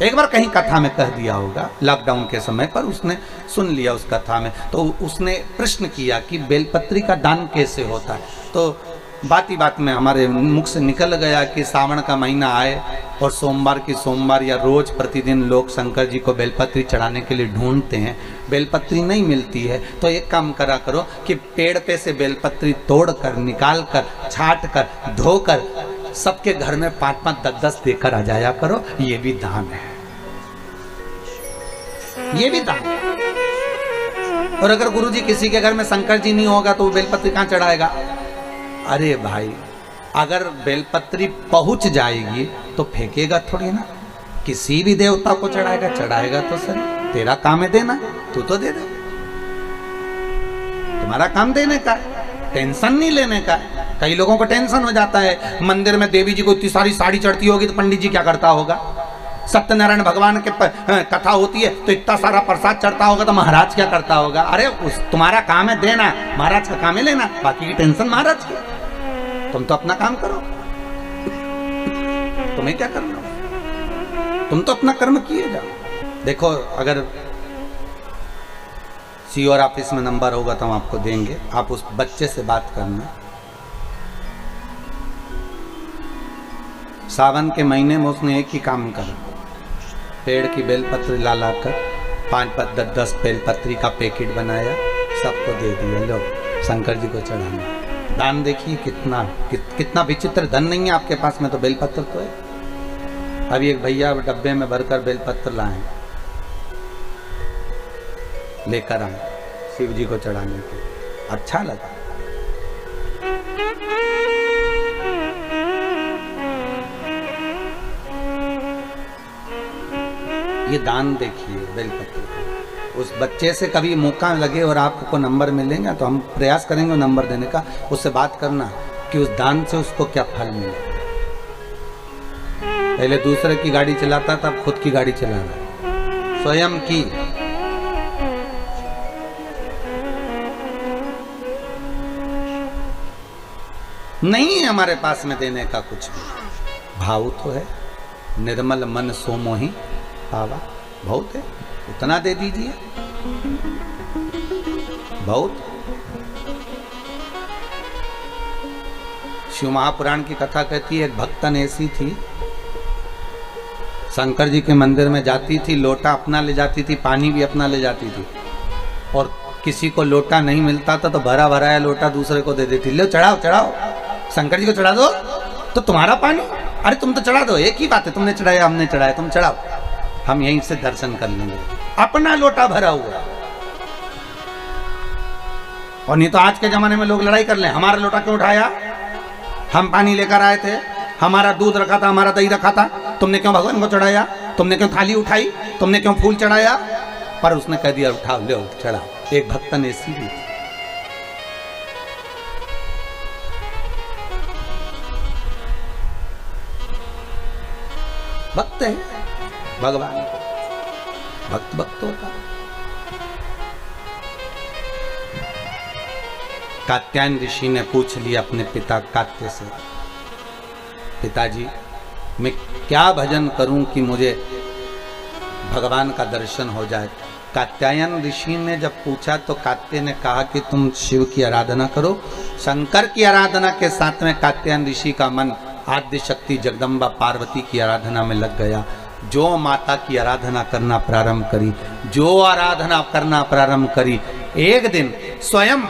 एक बार कहीं कथा में कह दिया होगा, लॉकडाउन के समय पर उसने सुन लिया उस कथा में। तो उसने प्रश्न किया कि बेलपत्री का दान कैसे होता है। तो बात ही बात में हमारे मुख से निकल गया कि सावन का महीना आए और सोमवार की सोमवार या रोज प्रतिदिन लोग शंकर जी को बेलपत्री चढ़ाने के लिए ढूंढते हैं, बेलपत्री नहीं मिलती है। तो एक काम करा करो कि पेड़ पे से बेलपत्री तोड़कर, निकाल कर, छाट कर, धोकर सबके घर में 5-5, 10-10 देकर आ जाया करो। ये भी दान है, ये भी दान है। और अगर गुरुजी किसी के घर में शंकर जी नहीं होगा तो वो बेलपत्री कहां चढ़ाएगा? अरे भाई, अगर बेलपत्री पहुंच जाएगी तो फेंकेगा थोड़ी ना, किसी भी देवता को चढ़ाएगा, चढ़ाएगा तो सर तेरा काम है देना, तू तो दे दे। तुम्हारा काम देने का, टेंशन नहीं लेने का। कई लोगों को टेंशन हो जाता है, मंदिर में देवी जी को इतनी सारी साड़ी चढ़ती होगी तो पंडित जी क्या करता होगा, सत्यनारायण भगवान के कथा होती है तो इतना सारा प्रसाद चढ़ता होगा तो महाराज क्या करता होगा। अरे तुम्हारा काम है देना, महाराज का काम है लेना, बाकी की टेंशन महाराज की। तुम तो अपना काम करो, तुम्हें क्या करना, तुम तो अपना कर्म किए जाओ। देखो अगर सीओर ऑफिस में नंबर होगा तो हम आपको देंगे, आप उस बच्चे से बात करना। सावन के महीने में उसने एक ही काम करा, पेड़ की बेलपत्री ला लाकर 5-5, 10-10 बेलपत्री का पैकेट बनाया, सबको दे दिया, लो शंकर जी को चढ़ाना। दान देखिए कितना विचित्र धन नहीं है आपके पास में, तो बेलपत्र तो है। अभी एक भैया डब्बे में भरकर बेलपत्र लाए, लेकर आए शिव जी को चढ़ाने के, अच्छा लगा। ये दान देखिए बेलपत्र। उस बच्चे से कभी मौका लगे और आपको नंबर मिलेगा तो हम प्रयास करेंगे नंबर देने का, उससे बात करना कि उस दान से उसको क्या फल मिले। पहले दूसरे की गाड़ी चलाता था, अब खुद की गाड़ी चला रहा है, स्वयं की। नहीं है हमारे पास में देने का कुछ भी, भाव तो है, निर्मल मन सो मोहि पावा, बहुत है, उतना दे दीजिए, बहुत। शिव महापुराण की कथा कहती है, एक भक्तन ऐसी थी, शंकर जी के मंदिर में जाती थी, लोटा अपना ले जाती थी, पानी भी अपना ले जाती थी, और किसी को लोटा नहीं मिलता था तो भरा भराया लोटा दूसरे को दे देती, लो चढ़ाओ चढ़ाओ, शंकर जी को चढ़ा दो तो तुम्हारा पानी, अरे तुम तो चढ़ा दो, एक ही बात है, तुमने चढ़ाया हमने चढ़ाया, तुम चढ़ाओ, हम यहीं से दर्शन कर लेंगे। अपना लोटा भरा हुआ। और नहीं तो आज के जमाने में लोग लड़ाई कर ले, हमारा लोटा क्यों उठाया, हम पानी लेकर आए थे, हमारा दूध रखा था, हमारा दही रखा था, तुमने क्यों भगवान को चढ़ाया, तुमने क्यों थाली उठाई, तुमने क्यों फूल चढ़ाया। पर उसने कह दिया उठाओ, ले चढ़ाओ। एक भक्तन ऐसी भी थी। भक्त है भगवान, भक्त होता। कात्यायन ऋषि ने पूछ लिया अपने पिता कात्य से, पिताजी मैं क्या भजन करूं कि मुझे भगवान का दर्शन हो जाए। कात्यायन ऋषि ने जब पूछा तो कात्य ने कहा कि तुम शिव की आराधना करो। शंकर की आराधना के साथ में कात्यायन ऋषि का मन आद्य शक्ति जगदम्बा पार्वती की आराधना में लग गया। जो माता की आराधना करना प्रारंभ करी, जो आराधना करना प्रारंभ करी, एक दिन स्वयं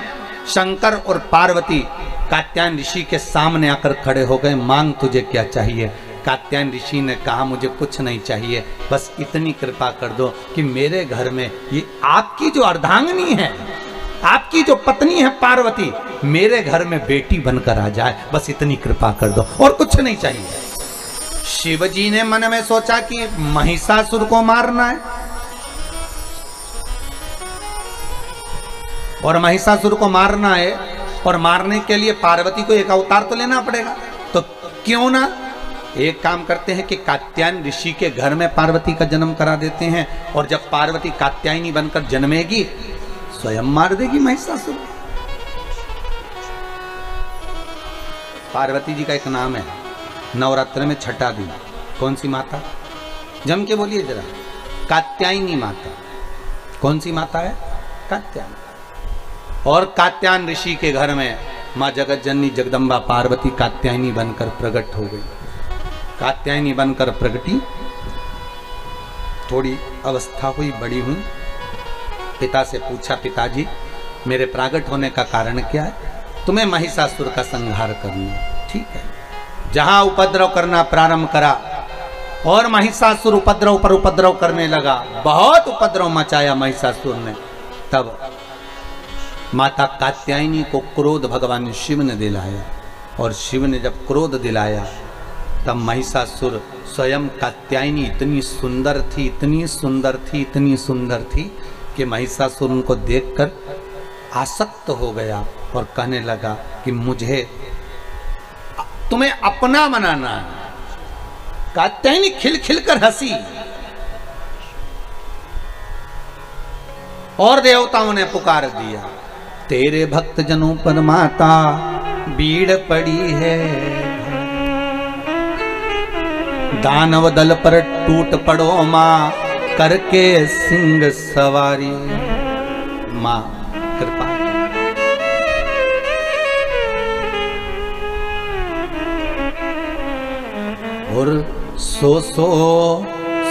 शंकर और पार्वती कात्यायन ऋषि के सामने आकर खड़े हो गए। मांग तुझे क्या चाहिए? कात्यायन ऋषि ने कहा मुझे कुछ नहीं चाहिए, बस इतनी कृपा कर दो कि मेरे घर में ये आपकी जो अर्धांगिनी है, आपकी जो पत्नी है पार्वती, मेरे घर में बेटी बनकर आ जाए, बस इतनी कृपा कर दो, और कुछ नहीं चाहिए। शिव जी ने मन में सोचा कि महिषासुर को मारना है, और महिषासुर को मारना है, और मारने के लिए पार्वती को एक अवतार तो लेना पड़ेगा। तो क्यों ना एक काम करते हैं कि कात्यायन ऋषि के घर में पार्वती का जन्म करा देते हैं, और जब पार्वती कात्यायनी बनकर जन्मेगी स्वयं मार देगी महिषासुर। पार्वती जी का एक नाम है, नवरात्र में छठा दिन। कौन सी माता? जम के बोलिए जरा। कात्यायनी माता। कौन सी माता है? कात्यायनी। और कात्यायन ऋषि के घर में माँ जगत जननी जगदम्बा पार्वती कात्यायनी बनकर प्रकट हो गई। कात्यायनी बनकर प्रगटी, थोड़ी अवस्था हुई, बड़ी हुई। पिता से पूछा, पिताजी मेरे प्रकट होने का कारण क्या है? तुम्हें महिषासुर का संहार करना। ठीक है। जहां उपद्रव करना प्रारंभ करा और महिषासुर उपद्रव पर उपद्रव करने लगा, बहुत उपद्रव मचाया महिषासुर ने। तब माता कात्यायनी को क्रोध भगवान शिव ने दिलाया, और शिव ने जब क्रोध दिलाया तब महिषासुर स्वयं कात्यायनी इतनी सुंदर थी, इतनी सुंदर थी, इतनी सुंदर थी कि महिषासुर उनको देखकर आसक्त हो गया और कहने लगा कि मुझे तुम्हें अपना बनाना है। कात्यायनी खिलखिल कर हंसी, और देवताओं ने पुकार दिया, तेरे भक्त जनों पर माता बीड़ पड़ी है, दानव दल पर टूट पड़ो माँ करके सिंह सवारी। माँ कृपा। और सो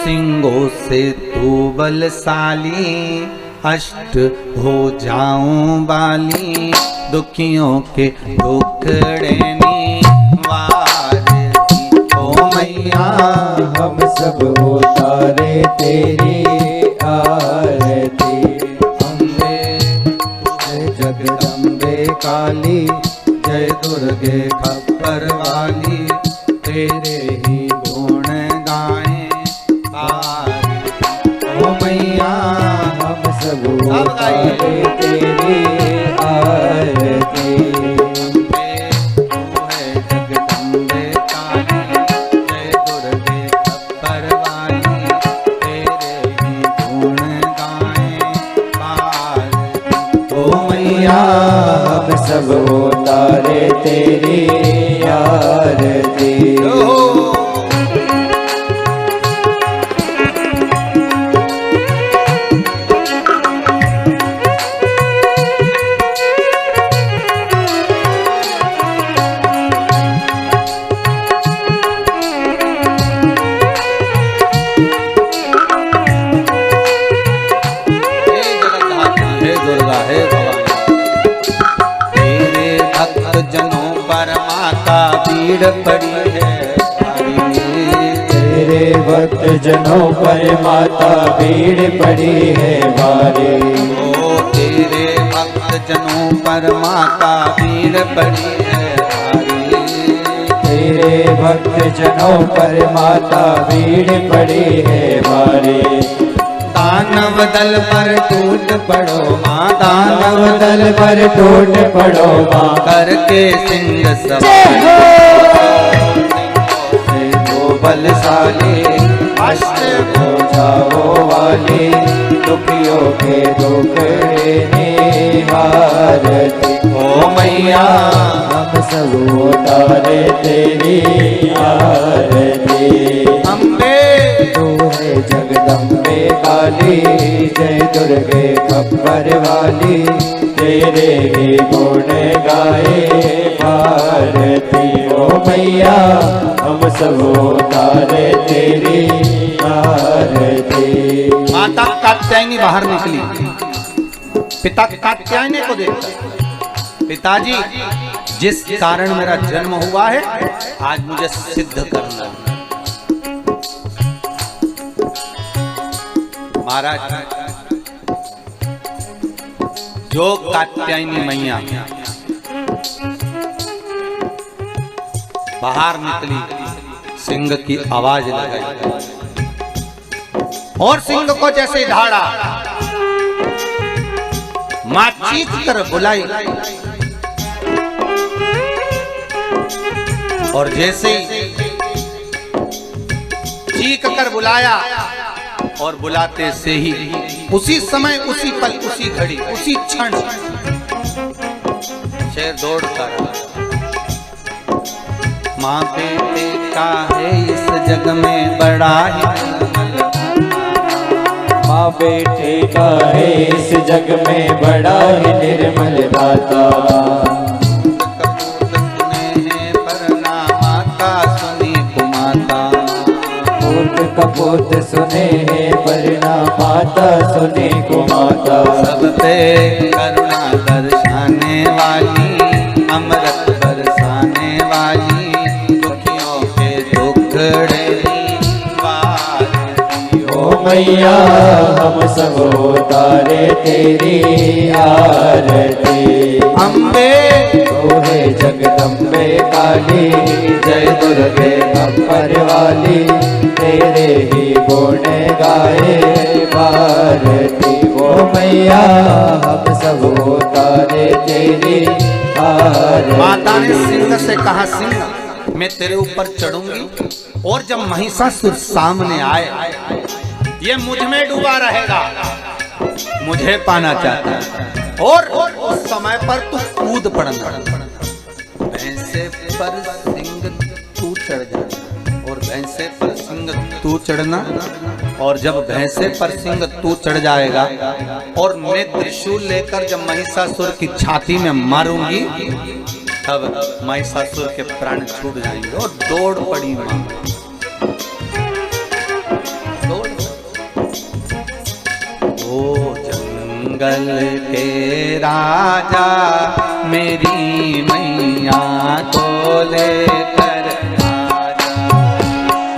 सिंहों से तू बलशाली, अष्ट हो जाऊं बाली, दुखियों के टुकड़े निवार। ओ मैया हम सब उतारे तेरी आरती। अम्बे जय जगदम्बे काली, जय दुर्गे खप्पर वाली, तेरे ही गुण गाएं आरती। ओ मैया हम सब उतारे तेरी आरती। अम्बे तू है जगदम्बे काली, जय दुर्गे खप्पर वाली, तेरे ही गुण गाएं आरती। ओ मैया हम सब उतारे तेरी आरती। पड़ी है भारी, तेरे भक्त जनों पर माता भीड़ पड़ी है भारी। ओ तेरे भक्त जनों पर माता भीड़ पड़ी है भारी, तेरे भक्त जनों पर माता भीड़ पड़ी है भारी। दानव दल पर टूट पड़ो माँ, दानव दल पर टूट पड़ो माँ करके सिंह सवारी। बलशाली, अष्ट हो जाओ वाली, दुखियों के दुखड़े निवारती। ओ मैया हम सब उतारे तेरी आरती। अम्बे तू है जगदम्बे काली, जय दुर्गे खप्पर वाली, तेरे ही गुण गाए भारती। ओ मैया हम सब उतारे तेरी आरती। माता कात्यायनी बाहर निकली, पिता कात्यायनी को देखकर, पिताजी जिस कारण मेरा जन्म हुआ है आज मुझे सिद्ध करना है। महाराज जो कात्यायनी मैया बाहर निकली, सिंह की आवाज लगाई और सिंह को जैसे ढाड़ा, मां चीख कर बुलाई और जैसे ही चीख कर बुलाया और बुलाते से ही उसी समय, उसी पल, उसी घड़ी, उसी क्षण शेर दौड़ कर माँ बेटे का है इस जग में बड़ा ही, माँ बेटे का है इस जग में बड़ा ही निर्मल दाता। कपूत सुने हैं परना माता सुने को माता। सब पे करुणा दर्शाने वाली, अमृत बरसाने वाली, दुखियों के दुखड़े वाली। ओ मैया हम सब उतारे तेरी आरती। अम्बे तो है जगदम्बे काली, जय दुर्गे अम्बर वाली, तेरे ही गुण गाए भारती। ओ मैया हम सब उतारे तेरी आरती। माता ने सिंह से कहा, सिंह मैं तेरे ऊपर चढ़ूंगी और जब महिषासुर सामने आए ये मुझ में डूबा रहेगा, मुझे पाना चाहता है और उस समय पर तू कूद पड़ना, भैंसे पर सिंह तू चढ़ जाना और भैंसे पर सिंह तू चढ़ना। और जब भैंसे पर सिंह तू चढ़ जाएगा और मैं त्रिशूल लेकर जब महिषासुर की छाती में मारूंगी तब महिषासुर के प्राण छूट जाएंगे। और दौड़ पड़ी मां, ओ जंगल के राजा मेरी मैया को लेकर आजा।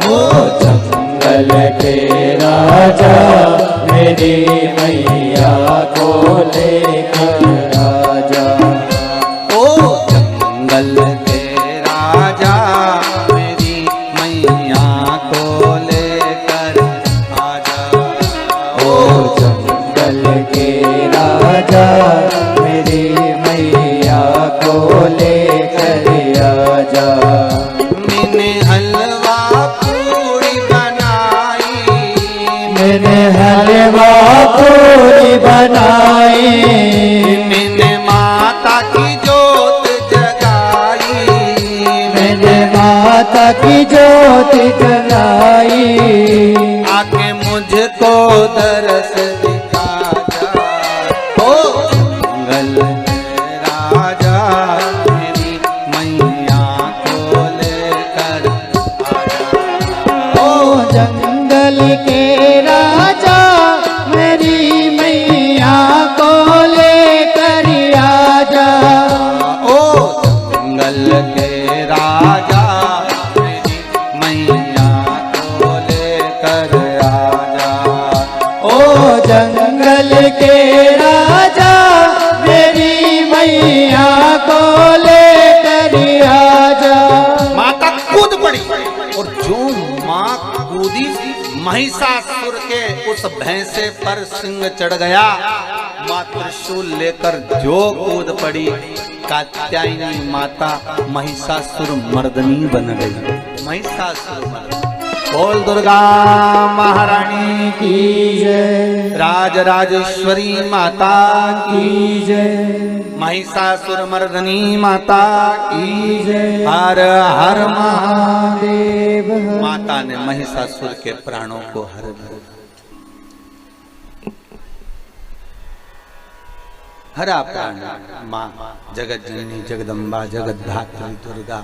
ओ जंगल के राजा मेरी मैया को लेकर आजा। ओ जंगल के राजा मेरी मैया को लेकर आजा। ओ जंगल के राजा मेरी मैया को लेकर आजा। मैंने हलवा पूरी बनाई, मैंने हलवा पूरी बनाई, मैंने माता की जोत जगाई, मैंने माता की जोत जलाई। आके मुझको दरस दिखा जा। ओ जंगल के राजा मेरी मैया को लेकर आजा। ओ जंगल के राजा मेरी मैया को लेकर आजा। ओ जंगल के राजा मेरी मैया को लेकर आजा। ओ जंगल के राजा मेरी मैया को लेकर आजा। माता कूद पड़ी और जो माँ कूदी महिषासुर के उस भैंसे पर सिंह चढ़ गया। माँ त्रिशूल लेकर जो कूद पड़ी, कात्यायनी माता महिषासुर मर्दनी बन गई। महिषासुर मर्दनी। बोल दुर्गा महारानी की जय, राज राजेश्वरी माता की जय, महिषासुर मर्दनी माता की जय। हर हर महादेव। माता ने महिषासुर के प्राणों को हर भर। हरा प्राण माँ जगत जननी जगदम्बा जगद्धात्री दुर्गा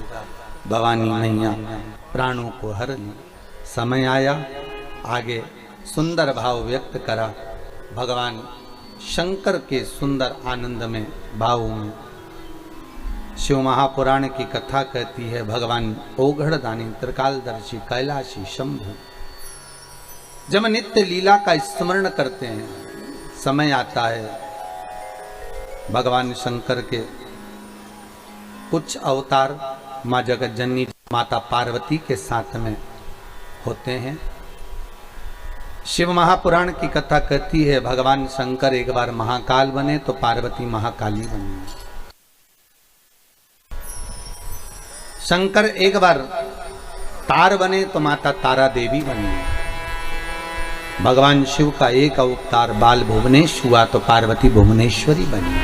भवानी मैया प्राणों को हर ली। समय आया, आगे सुंदर भाव व्यक्त करा भगवान शंकर के सुंदर आनंद में भाव में। शिव महापुराण की कथा कहती है भगवान ओघड़दानी त्रिकालदर्शी कैलाशी शंभु जब नित्य लीला का स्मरण करते हैं, समय आता है भगवान शंकर के कुछ अवतार माँ जगत जननी माता पार्वती के साथ में होते हैं। शिव महापुराण की कथा कहती है भगवान शंकर एक बार महाकाल बने तो पार्वती महाकाली बनी। शंकर एक बार तार बने तो माता तारा देवी बनी। भगवान शिव का एक अवतार बाल भुवनेश हुआ तो पार्वती भुवनेश्वरी बनी।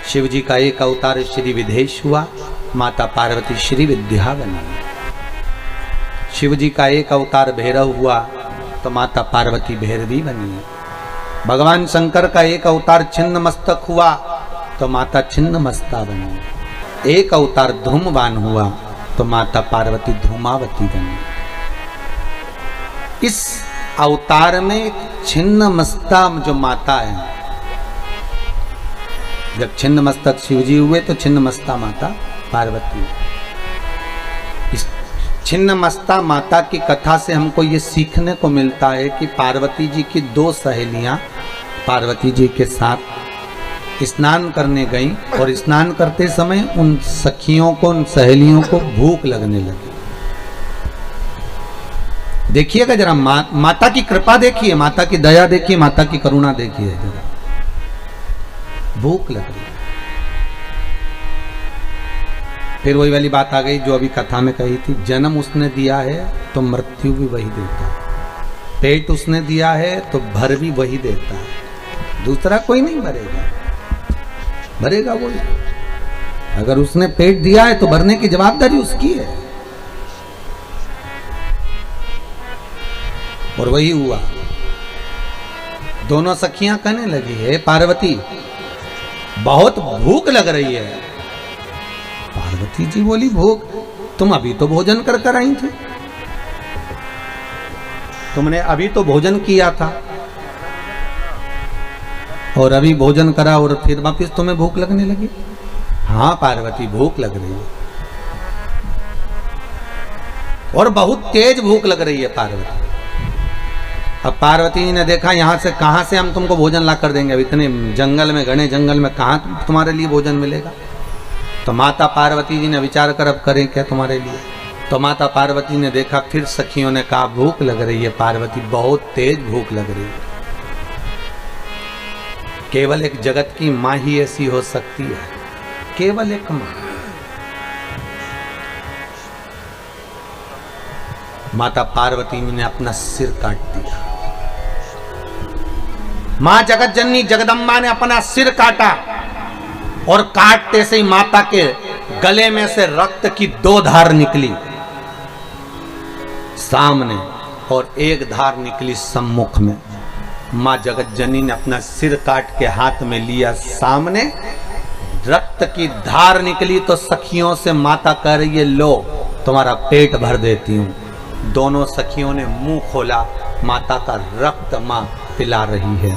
शिव जी का एक अवतार श्री विदेश हुआ, माता पार्वती श्री विद्या बनी। शिव जी का एक अवतार भैरव हुआ तो माता पार्वती भैरवी बनी। भगवान शंकर का एक अवतार छिन्न मस्तक हुआ तो माता छिन्न मस्ता बनी। एक अवतार ध्रुमवान हुआ तो माता पार्वती ध्रुमावती बनी। इस अवतार में छिन्न मस्ता जो माता है, जब छिन्न मस्तक शिव जी हुए तो छिन्न मस्ता माता पार्वती। इस छिन्न मस्ता माता की कथा से हमको ये सीखने को मिलता है कि पार्वती जी की दो सहेलियां पार्वती जी के साथ स्नान करने गईं और स्नान करते समय उन सखियों को, उन सहेलियों को भूख लगने लगी। देखिएगा जरा माता की कृपा देखिए, माता की दया देखिए, माता की करुणा देखिए जरा। भूख लग रही। फिर वही वाली बात आ गई जो अभी कथा में कही थी, जन्म उसने दिया है तो मृत्यु भी वही देता है, पेट उसने दिया है तो भर भी वही देता है, दूसरा कोई नहीं भरेगा, भरेगा वही। अगर उसने पेट दिया है तो भरने की जवाबदारी उसकी है। और वही हुआ। दोनों सखियां कहने लगी, हे पार्वती बहुत भूख लग रही है। पार्वती जी बोली, भूख? तुम अभी तो भोजन कर कर आई थी, तुमने अभी तो भोजन किया था और अभी भोजन करा और फिर वापिस तुम्हें भूख लगने लगी? हाँ पार्वती भूख लग रही है और बहुत तेज भूख लग रही है पार्वती। अब पार्वती जी ने देखा यहाँ से कहाँ से हम तुमको भोजन ला कर देंगे, अब इतने जंगल में, घने जंगल में कहाँ तुम्हारे लिए भोजन मिलेगा। तो माता पार्वती जी ने विचार कर अब करें क्या तुम्हारे लिए। तो माता पार्वती ने देखा, फिर सखियों ने कहा भूख लग रही है पार्वती, बहुत तेज भूख लग रही है। केवल एक जगत की माँ ही ऐसी हो सकती है, केवल एक माँ। माता पार्वती ने अपना सिर काट दिया। मां जगत जननी जगदम्बा ने अपना सिर काटा और काटते से ही माता के गले में से रक्त की दो धार निकली सामने और एक धार निकली सम्मुख में। मां जगत जननी ने अपना सिर काट के हाथ में लिया, सामने रक्त की धार निकली तो सखियों से माता कह रही है, लो तुम्हारा पेट भर देती हूं। दोनों सखियों ने मुंह खोला, माता का रक्त मां पिला रही है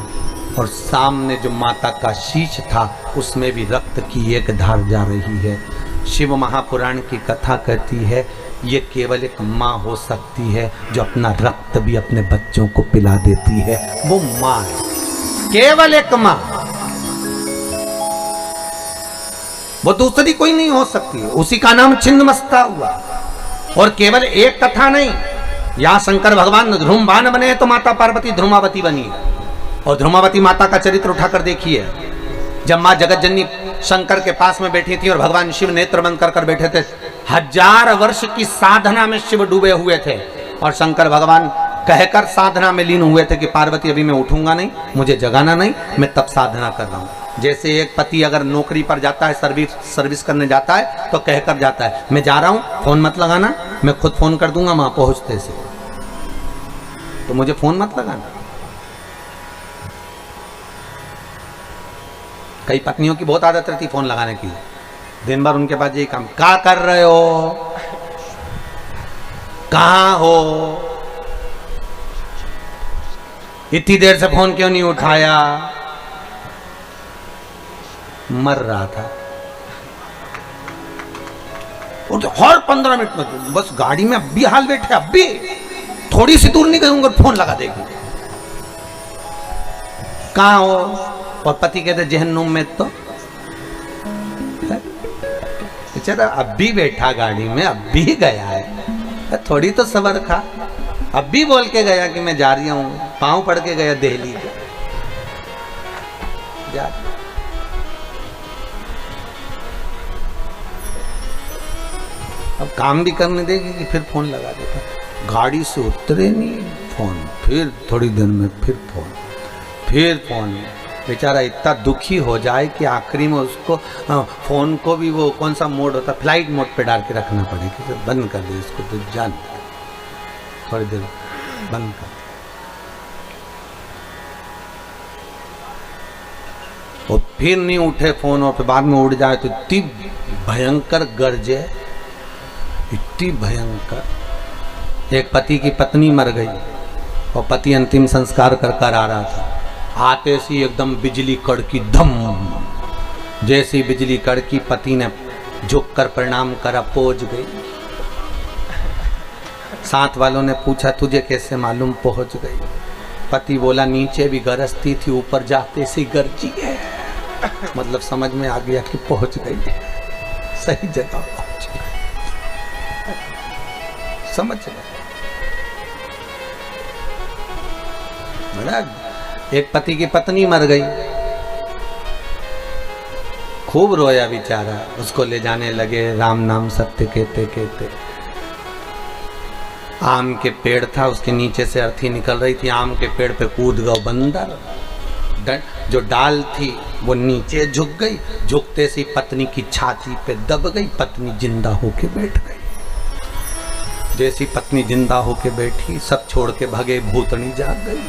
और सामने जो माता का शीश था उसमें भी रक्त की एक धार जा रही है। शिव महापुराण की कथा कहती है ये केवल एक माँ हो सकती है जो अपना रक्त भी अपने बच्चों को पिला देती है, वो माँ है, केवल एक माँ, वो दूसरी कोई नहीं हो सकती। उसी का नाम छिन्नमस्ता हुआ। और केवल एक कथा नहीं, यहां शंकर भगवान ध्रुमवान बने तो माता पार्वती ध्रुमावती बनी। और ध्रुमावती माता का चरित्र उठाकर देखिए, जब मां जगत जननी शंकर के पास में बैठी थी और भगवान शिव नेत्र बंद कर बैठे थे, 1000 वर्ष की साधना में शिव डूबे हुए थे और शंकर भगवान कहकर साधना में लीन हुए थे कि पार्वती अभी मैं उठूंगा नहीं, मुझे जगाना नहीं, मैं तब साधना कर रहा हूं। जैसे एक पति अगर नौकरी पर जाता है, सर्विस करने जाता है तो कहकर जाता है मैं जा रहा हूं, फोन मत लगाना, मैं खुद फोन कर दूंगा वहां पहुंचते से, तो मुझे फोन मत लगाना। कई पत्नियों की बहुत आदत रहती फोन लगाने की, दिन भर उनके पास यही काम, क्या कर रहे हो, कहाँ हो, इतनी देर से फोन क्यों नहीं उठाया। मर रहा था और तो हर 15 मिनट में बस गाड़ी में अब भी हाल बैठे, अब भी थोड़ी सी दूर नहीं गए फोन लगा देगी, कहाँ हो। और पति कहते जहन्नुम में, तो बेचारा अब भी बैठा गाड़ी में, अब भी गया है, थोड़ी तो सबर खा। अब भी बोल के गया कि मैं जा रही हूं, पांव पड़ के गया दिल्ली का, जा अब काम भी करने देगी कि फिर फोन लगा देता। गाड़ी से उतरे नहीं फोन, फिर थोड़ी देर में फिर फोन। बेचारा इतना दुखी हो जाए कि आखिरी में उसको फोन को भी वो कौन सा मोड होता है, फ्लाइट मोड पे डाल के रखना पड़े कि बंद कर दे इसको, तो जान थोड़ी देर बंद कर। और फिर नहीं उठे फोन, और फिर बाद में उड़ जाए तो इतनी भयंकर गरजे, इतनी भयंकर। एक पति की पत्नी मर गई और पति अंतिम संस्कार कर आ रहा था, आते सी एकदम बिजली कड़की, धम जैसी बिजली कड़की, पति ने झुक कर प्रणाम करा, पहुंच गई। साथ वालों ने पूछा तुझे कैसे मालूम पहुंच गई। पति बोला नीचे भी गरजती थी, ऊपर जाते सी गरजी है। मतलब समझ में आ गया कि पहुंच गई, सही जगह पहुंच गई, समझ गए। एक पति की पत्नी मर गई, खूब रोया बेचारा, उसको ले जाने लगे, राम नाम सत्य कहते कहते। आम के पेड़ था, उसके नीचे से अर्थी निकल रही थी, आम के पेड़ पे कूद गया बंदर, जो डाल थी वो नीचे झुक गई, झुकते सी पत्नी की छाती पे दब गई, पत्नी जिंदा होके बैठ गई। जैसी पत्नी जिंदा होके बैठी, सब छोड़ के भगे, भूतनी जाग गई,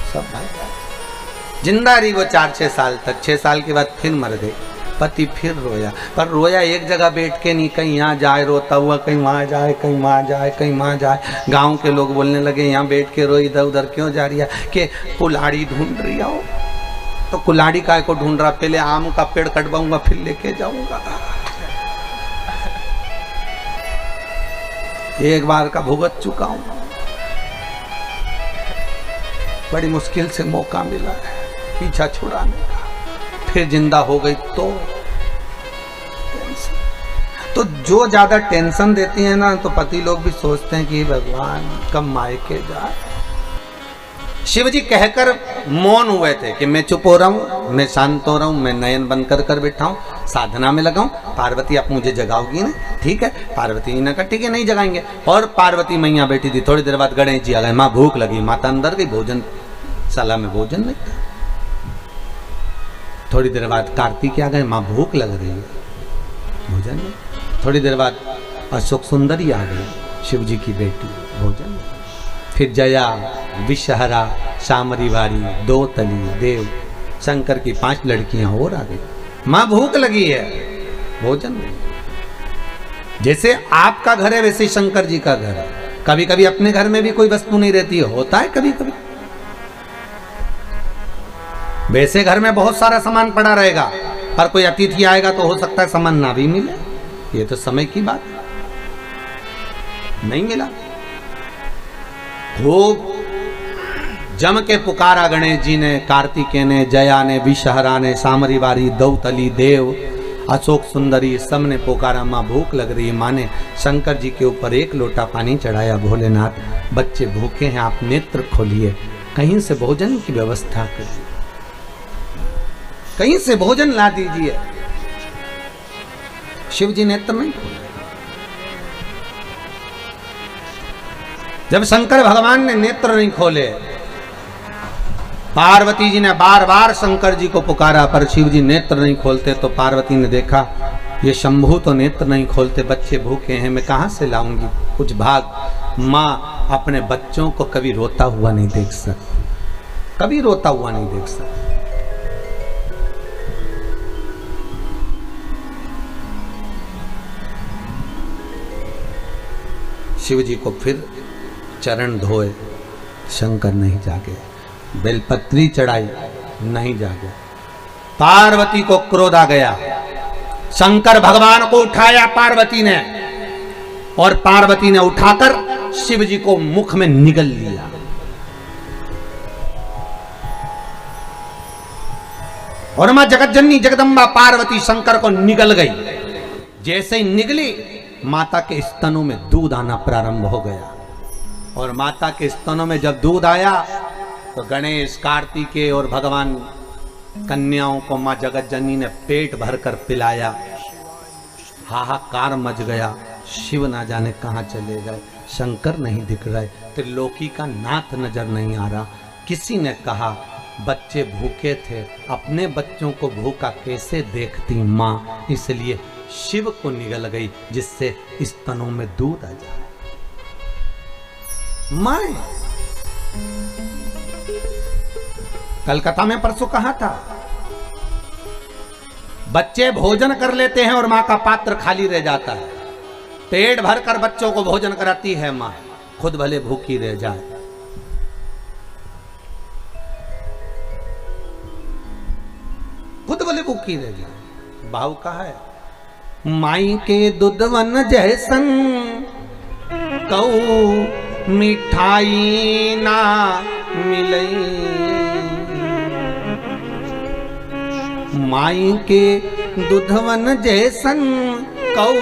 सब भाग गए। जिंदा रही वो 4-6 साल तक, 6 साल के बाद फिर मर गई। पति फिर रोया, पर रोया एक जगह बैठ के नहीं, कहीं यहाँ जाए रोता हुआ, कहीं वहाँ जाए, कहीं वहाँ जाए, कहीं वहाँ जाए। गांव के लोग बोलने लगे यहाँ बैठ के रो, इधर उधर क्यों जा रही है, कि कुल्हाड़ी ढूंढ रही हो। तो कुल्हाड़ी काय को ढूंढ रहा, पहले आम का पेड़ कटवाऊंगा फिर लेके जाऊंगा। एक बार का भुगत चुका हूं, बड़ी मुश्किल से मौका मिला है पीछा छुड़ाने का, फिर जिंदा हो गई तो जो ज्यादा टेंशन देती है ना, तो पति लोग भी सोचते हैं कि भगवान कब मायके जाए। शिव जी कहकर मौन हुए थे कि मैं चुप हो रहा हूं, मैं शांत हो रहा हूं, मैं नयन बंद कर बैठा हूं, साधना में लगाऊं। पार्वती आप मुझे जगाओगी ना, ठीक है। पार्वती ने कहा ठीक है नहीं जगाएंगे। और पार्वती मैया बैठी थी, थोड़ी देर बाद गणेश जी आ गए, माँ भूख लगी, माता अंदर गई, भोजन साला में भोजन नहीं था। थोड़ी देर बाद कार्तिक आ गए, माँ भूख लग रही है, भोजन नहीं। थोड़ी देर बाद अशोक सुंदरी आ गई, शिव जी की बेटी, भोजन नहीं। फिर जया, विषहरा, शामरी वारी, दो तली, देव, शंकर की 5 लड़कियां और आ गई, माँ भूख लगी है, भोजन नहीं। जैसे आपका घर है वैसे ही शंकर जी का घर है। कभी कभी अपने घर में भी कोई वस्तु नहीं रहती है, होता है कभी कभी। वैसे घर में बहुत सारा सामान पड़ा रहेगा, पर कोई अतिथि आएगा तो हो सकता है सामान ना भी मिले, ये तो समय की बात है। नहीं मिला, खूब जम के पुकारा गणेश जी ने, कार्तिकेय ने, जया ने, विषहरा ने, सामरी वारी, दौतली, देव, अशोक सुंदरी, सब ने पुकारा, माँ भूख लग रही है। माँ ने शंकर जी के ऊपर 1 लोटा पानी चढ़ाया, भोलेनाथ बच्चे भूखे हैं, आप नेत्र खोलिए, कहीं से भोजन की व्यवस्था करिए, कहीं से भोजन ला दीजिए। शिव जी नेत्र नहीं खोले। जब शंकर भगवान ने नेत्र नहीं खोले, पार्वती जी ने बार बार शंकर जी को पुकारा, पर शिव जी नेत्र नहीं खोलते। तो पार्वती ने देखा ये शंभू तो नेत्र नहीं खोलते, बच्चे भूखे हैं, मैं कहां से लाऊंगी कुछ भाग। माँ अपने बच्चों को कभी रोता हुआ नहीं देख सकती, कभी रोता हुआ नहीं देख सकती। शिव जी को फिर चरण धोए, शंकर नहीं जागे। बेलपत्री चढ़ाई, नहीं जागे। पार्वती को क्रोध आ गया। शंकर भगवान को उठाया पार्वती ने, और पार्वती ने उठाकर शिव जी को मुख में निगल लिया। और मां जगतजननी जगदम्बा पार्वती शंकर को निगल गई। जैसे ही निगली, माता के स्तनों में दूध आना प्रारंभ हो गया। और माता के स्तनों में जब दूध आया तो गणेश, कार्तिकेय और भगवान कन्याओं को मां जगतजननी ने पेट भरकर पिलाया। हाहाकार मच गया। शिव ना जाने कहां चले गए, शंकर नहीं दिख रहे, त्रिलोकी का नाथ नजर नहीं आ रहा। किसी ने कहा बच्चे भूखे थे, अपने बच्चों को भूखा कैसे देखती मां, इसलिए शिव को निगल गई जिससे स्तनों में दूध आ जाए। मां कलकत्ता में परसों कहा था, बच्चे भोजन कर लेते हैं और मां का पात्र खाली रह जाता है। पेट भरकर बच्चों को भोजन कराती है मां, खुद भले भूखी रह जाए। खुद भले भूखी रह जाए। भाव कहा है, माई के दूधवन जैसन कऊ मिठाई ना मिलई। माई के दूधवन जैसन कऊ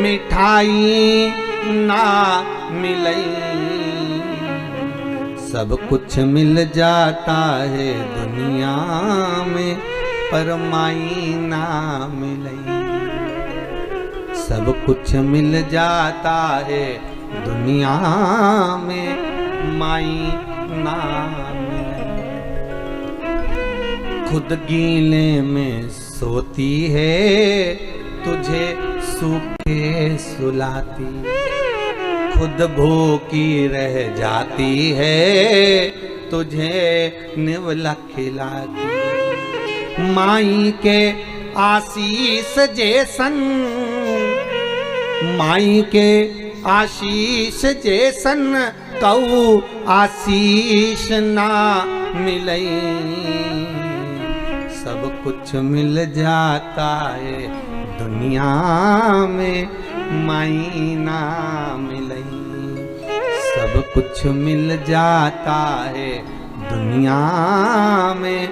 मिठाई ना मिलई। सब कुछ मिल जाता है दुनिया में, पर माई ना मिलई। सब कुछ मिल जाता है दुनिया में, माई ना मिलई। खुद गीले में सोती है, तुझे सूखे सुलाती। खुद भूखी रह जाती है, तुझे निवला खिलाती। माई के आशीष जैसन, माई के आशीष जैसन कऊ आशीष ना मिलई। सब कुछ मिल जाता है दुनिया में, माई ना मिलई। सब कुछ मिल जाता है दुनिया में,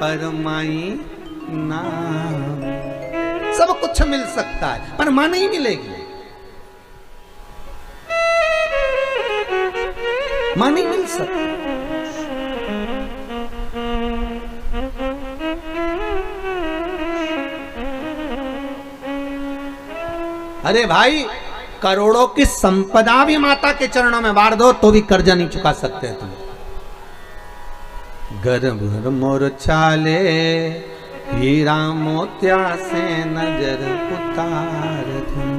पर माई ना। सब कुछ मिल सकता है पर मां नहीं मिलेगी। मां नहीं मिल सकती। अरे भाई, करोड़ों की संपदा भी माता के चरणों में बांट दो तो भी कर्जा नहीं चुका सकते तुम। घर भर मोर छाले, हीरा मोतिया से नजर उतार दूं।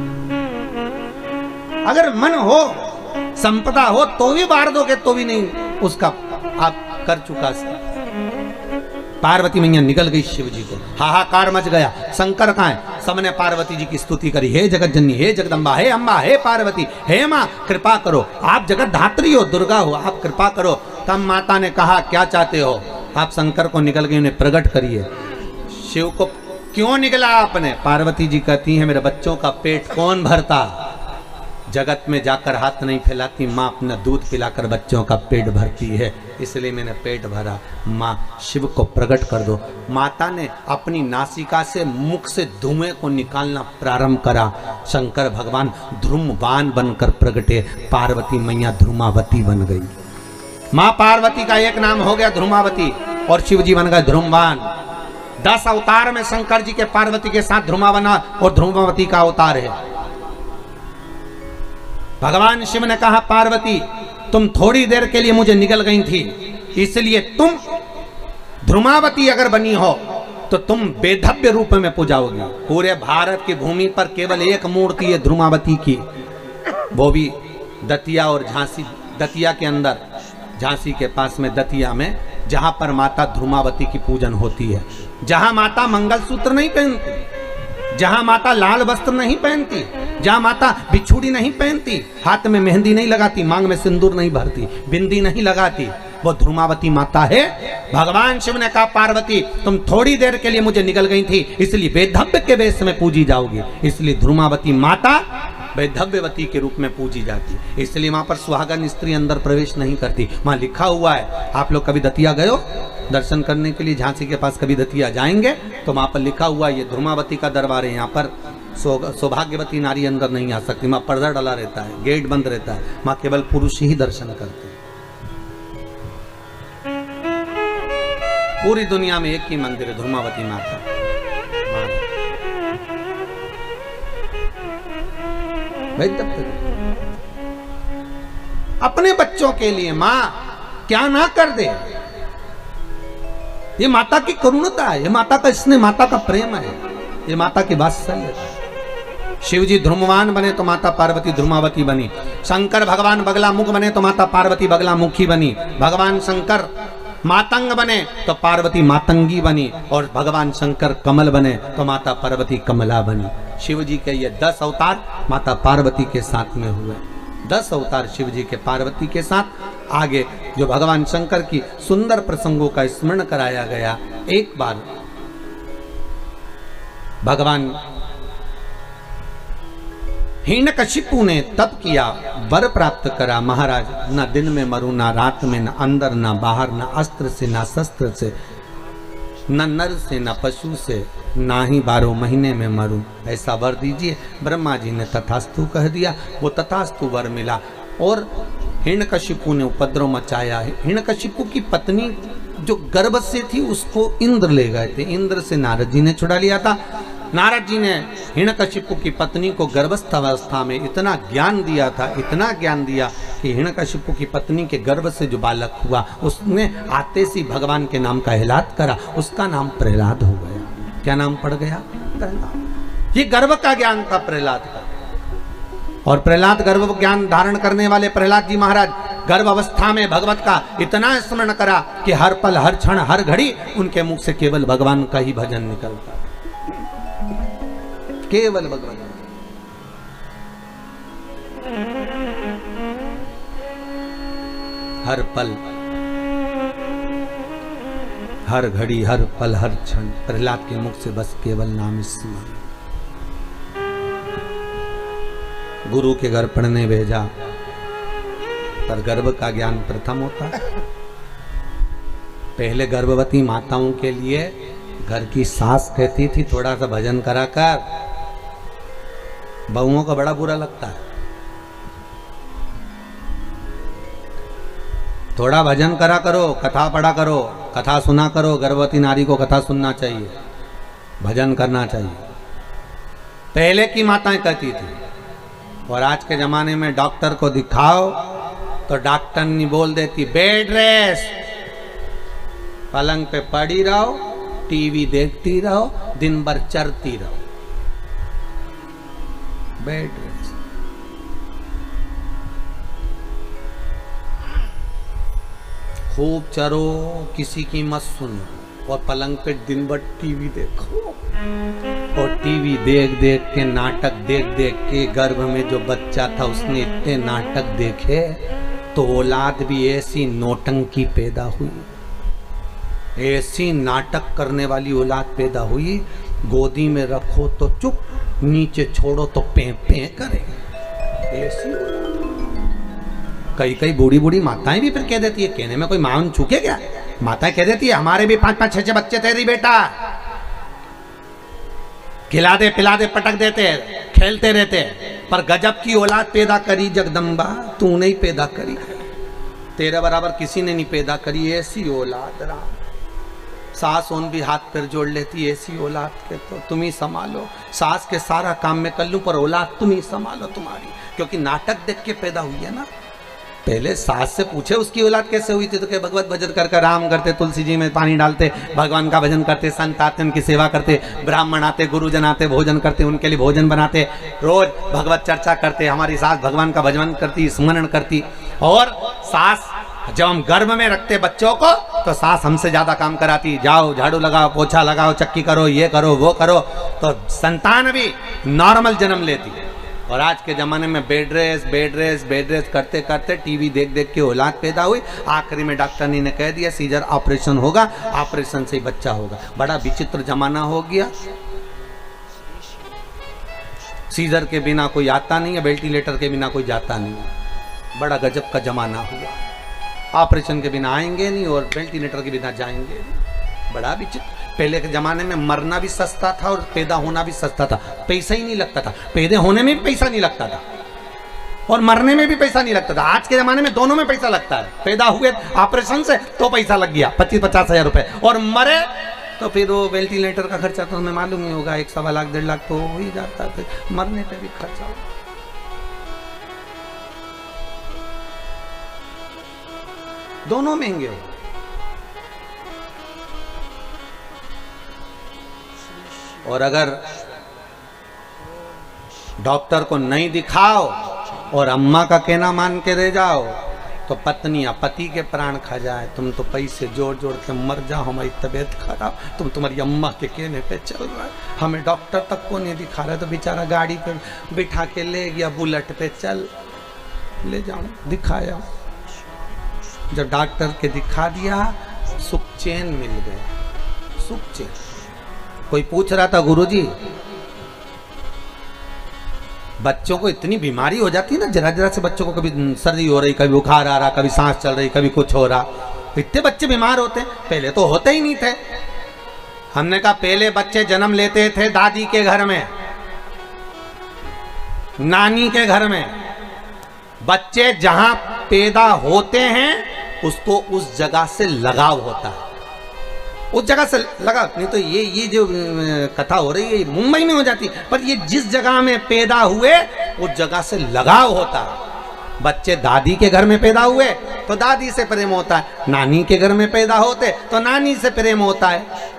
अगर मन हो, संपदा हो तो भी बांट दोगे तो भी नहीं उसका आप कर चुका सकते। पार्वती मैया निकल गई शिव जी को, हाहाकार मच गया। शंकर कहाँ है? सबने पार्वती जी की स्तुति करी, हे जगत जननी, हे जगदम्बा, हे अम्बा, हे पार्वती, हे माँ कृपा करो, आप जगत धात्री हो, दुर्गा हो, आप कृपा करो। तब माता ने कहा क्या चाहते हो आप? शंकर को निकल गई, उन्हें प्रकट करिए। शिव को क्यों निकला आपने? पार्वती जी कहती है मेरे बच्चों का पेट कौन भरता? जगत में जाकर हाथ नहीं फैलाती, माँ अपना दूध पिलाकर बच्चों का पेट भरती है, इसलिए मैंने पेट भरा। माँ शिव को प्रकट कर दो। माता ने अपनी नासिका से, मुख से धुएं को निकालना प्रारंभ करा। शंकर भगवान ध्रुमवान बनकर प्रगटे, पार्वती मैया ध्रुमावती बन गई। माँ पार्वती का एक नाम हो गया ध्रुमावती और शिव जी बन गए ध्रुमवान। 10 अवतार में शंकर जी के पार्वती के साथ ध्रुमावना और ध्रुमावती का अवतार है। भगवान शिव ने कहा पार्वती तुम थोड़ी देर के लिए मुझे निकल गई थी, इसलिए तुम ध्रुमावती अगर बनी हो तो तुम बेधव्य रूप में पूजाओगी। पूरे भारत की भूमि पर केवल एक मूर्ति है ध्रुमावती की, वो भी दतिया और झांसी। दतिया के अंदर, झांसी के पास में दतिया में, जहां पर माता ध्रुमावती की पूजन होती है, जहां माता मंगलसूत्र नहीं पहनती, जहां माता लाल वस्त्र नहीं पहनती, जहाँ माता बिछुड़ी नहीं पहनती, हाथ में मेहंदी नहीं लगाती, मांग में सिंदूर नहीं भरती, बिंदी नहीं लगाती, वो ध्रुमावती माता है। भगवान शिव ने कहा पार्वती तुम थोड़ी देर के लिए मुझे निकल गई थी, इसलिए वैधव्य के वेश में पूजी जाओगी, इसलिए ध्रुमावती माता वैधव्यवती के रूप में पूजी जाती, इसलिए वहां पर सुहागन स्त्री अंदर प्रवेश नहीं करती। वहां लिखा हुआ है, आप लोग कभी दतिया गए हो दर्शन करने के लिए, झांसी के पास कभी दतिया जाएंगे तो वहां पर लिखा हुआ है ये ध्रुमावती का दरबार है, यहाँ पर सौभाग्यवती नारी अंदर नहीं आ सकती, वहां पर्दा डाला रहता है, गेट बंद रहता है, वहां केवल पुरुष ही दर्शन करते हैं। पूरी दुनिया में एक ही मंदिर है ध्रुमावती माता। अपने बच्चों के लिए मां क्या ना कर दे, ये माता की करुणता है, ये माता का स्नेह, माता का प्रेम है, ये माता की वात्सल्य है। शिव जी ध्रुमवान बने तो माता पार्वती ध्रुमावती बनी, शंकर भगवान बगला मुख बने तो माता पार्वती बगला मुखी बनी, भगवान शंकर मातंग बने तो पार्वती मातंगी बनी, और भगवान शंकर कमल बने तो माता पार्वती कमला बनी। शिव जी के ये 10 अवतार माता पार्वती के साथ में हुए, 10 अवतार शिव जी के पार्वती के साथ। आगे जो भगवान शंकर की सुंदर प्रसंगों का स्मरण कराया गया, एक बार भगवान हिरण्यकशिपु ने तप किया, वर प्राप्त करा, महाराज न दिन में मरूं, ना रात में, न अंदर न बाहर, न अस्त्र से न शस्त्र से, न नर से न पशु से, ना ही 12 महीने में मरूं, ऐसा वर दीजिए। ब्रह्मा जी ने तथास्तु कह दिया, वो तथास्तु वर मिला। और हिरण्यकशिपु ने उपद्रव मचाया। हिरण्यकशिपु की पत्नी जो गर्भ से थी उसको इंद्र ले गए थे, इंद्र से नारद जी ने छुड़ा लिया था। नारद जी ने हिरण्यकशिपु की पत्नी को गर्भस्थ अवस्था में इतना ज्ञान दिया था, इतना ज्ञान दिया कि हिरण्यकशिपु की पत्नी के गर्भ से जो बालक हुआ उसने आते सी भगवान के नाम का हिलात करा, उसका नाम प्रहलाद हो गया। क्या नाम पड़ गया? प्रहलाद। ये गर्भ का ज्ञान था प्रहलाद का। और प्रहलाद गर्भ ज्ञान धारण करने वाले प्रहलाद जी महाराज गर्भ अवस्था में भगवत का इतना स्मरण करा कि हर पल हर क्षण हर घड़ी उनके मुख से केवल भगवान का ही भजन निकलता, केवल भगवान। हर पल हर घड़ी हर पल हर क्षण प्रहलाद के मुख से बस केवल नाम स्मरण। गुरु के घर पढ़ने भेजा, पर गर्भ का ज्ञान प्रथम होता है। पहले गर्भवती माताओं के लिए घर की सास कहती थी थोड़ा सा भजन करा कर, बहुओं को बड़ा बुरा लगता है, थोड़ा भजन करा करो, कथा पढ़ा करो, कथा सुना करो। गर्भवती नारी को कथा सुनना चाहिए, भजन करना चाहिए, पहले की माताएं कहती थी। और आज के जमाने में डॉक्टर को दिखाओ तो डॉक्टर नहीं बोल देती बेड रेस्ट, पलंग पे पड़ी रहो, टीवी देखती रहो, दिन भर चरती रहो, बेड रेस्ट। खूब चरो, किसी की मत सुनो, और पलंग पे दिन भर टीवी देखो। और टीवी देख देख के, नाटक देख देख के गर्भ में जो बच्चा था उसने इतने नाटक देखे तो औलाद भी ऐसी नौटंकी पैदा हुई, ऐसी नाटक करने वाली औलाद पैदा हुई। गोदी में रखो तो चुप, नीचे छोड़ो तो पे पे करे, ऐसी। कई कई बूढ़ी बूढ़ी माताएं भी फिर कह देती है, कहने में कोई मान चुके क्या, माताएं कह देती है हमारे भी 5-5 6-6 बच्चे थे री बेटा, खिला दे पिला दे पटक देते खेलते रहते, पर गजब की औलाद पैदा करी जगदम्बा, तू नहीं पैदा करी, तेरे बराबर किसी ने नहीं पैदा करी, ऐसी औलाद। राम सास उन भी हाथ पैर जोड़ लेती, ऐसी औलाद के तो तुम ही संभालो, सास के सारा काम में कर लूं पर औलाद तुम ही संभालो तुम्हारी, क्योंकि नाटक देख के पैदा हुई है ना। पहले सास से पूछे उसकी औलाद कैसे हुई थी तो क्या भगवत भजन कर राम करते, तुलसी जी में पानी डालते, भगवान का भजन करते, संत आते उनकी सेवा करते, ब्राह्मण आते, गुरुजन आते, भोजन करते, उनके लिए भोजन बनाते, रोज भगवत चर्चा करते। हमारी सास भगवान का भजन करती, स्मरण करती। और सास जब हम गर्भ में रखते बच्चों को तो सास हमसे ज्यादा काम कराती, जाओ झाड़ू लगाओ, पोछा लगाओ, चक्की करो, ये करो वो करो, तो संतान भी नॉर्मल जन्म लेती। और आज के ज़माने में बेड रेस्ट करते करते टीवी देख देख के औलाद पैदा हुई। आखिरी में डॉक्टर ने कह दिया सीजर ऑपरेशन होगा, ऑपरेशन से ही बच्चा होगा। बड़ा विचित्र ज़माना हो गया। सीजर के बिना कोई आता नहीं है, वेंटिलेटर के बिना कोई जाता नहीं है। बड़ा गजब का ज़माना हुआ। ऑपरेशन के बिना आएंगे नहीं और वेंटिलेटर के बिना जाएंगे नहीं। बड़ा विचित्र। पहले के ज़माने में मरना भी सस्ता था और पैदा होना भी सस्ता था, पैसा ही नहीं लगता था। पैदा होने में भी पैसा नहीं लगता था और मरने में भी पैसा नहीं लगता था। आज के ज़माने में दोनों में पैसा लगता है। पैदा हुए ऑपरेशन से तो पैसा लग गया 25-50 हज़ार रुपये, और मरे तो फिर वो वेंटिलेटर का खर्चा तो हमें मालूम ही होगा, 1-1.25 लाख 1.5 लाख तो हो ही जाता है। फिर मरने पे भी खर्चा होगा। दोनों महंगे हो। और अगर डॉक्टर को नहीं दिखाओ और अम्मा का कहना मान के रह जाओ तो पत्नी या पति के प्राण खा जाए। तुम तो पैसे जोड़ जोड़ के मर जाओ, हमारी तबीयत खराब, तुम तुम्हारी अम्मा के कहने पे चल रहा है। हमें डॉक्टर तक को नहीं दिखा रहा, तो बेचारा गाड़ी पे बिठा के ले गया, बुलेट पे चल ले जाओ, दिखाया। जब डॉक्टर के दिखा दिया, सुख चैन मिल गया, सुख चैन। कोई पूछ रहा था गुरुजी, बच्चों को इतनी बीमारी हो जाती है ना, जरा जरा से बच्चों को कभी सर्दी हो रही, कभी बुखार आ रहा, कभी सांस चल रही, कभी कुछ हो रहा। इतने बच्चे बीमार होते हैं, पहले तो होते ही नहीं थे। हमने कहा पहले बच्चे जन्म लेते थे दादी के घर में, नानी के घर में। बच्चे जहां पैदा होते हैं उसको उस जगह से लगाव होता है, उस जगह से लगा। नहीं तो ये जो कथा हो रही है मुंबई में हो जाती, पर ये जिस जगह में पैदा हुए उस जगह से लगाव होता है। बच्चे दादी के घर में पैदा हुए तो दादी से प्रेम होता है, नानी के घर में पैदा होते तो नानी से प्रेम होता है।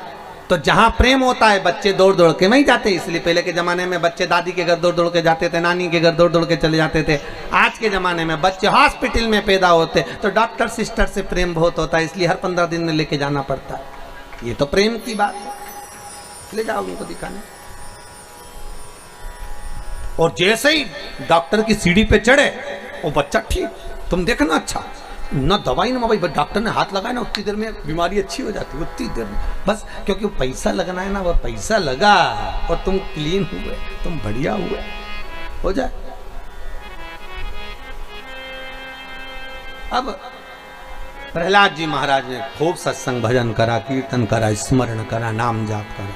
तो जहां प्रेम होता है बच्चे दौड़ दौड़ के वहीं जाते। इसलिए पहले के जमाने में बच्चे दादी के घर दौड़ दौड़ के जाते थे, नानी के घर दौड़ दौड़ के चले जाते थे। आज के जमाने में बच्चे हॉस्पिटल में पैदा होते तो डॉक्टर सिस्टर से प्रेम बहुत होता है, इसलिए हर 15 दिन में लेके जाना पड़ता है। ये तो प्रेम की बात है, ले जाओ उनको दिखाने। और जैसे ही डॉक्टर की सीढ़ी पे चढ़े वो बच्चा ठीक, तुम देखना, अच्छा ना दवाई ना भाई, डॉक्टर ने हाथ लगाया ना उतनी देर में बीमारी अच्छी हो जाती है, उतनी देर में बस। क्योंकि पैसा लगना है ना, वो पैसा लगा और तुम क्लीन हुए, तुम बढ़िया हुए, हो जाए। अब प्रहलाद जी महाराज ने खूब सत्संग भजन करा, कीर्तन करा, स्मरण करा, नाम जाप करा,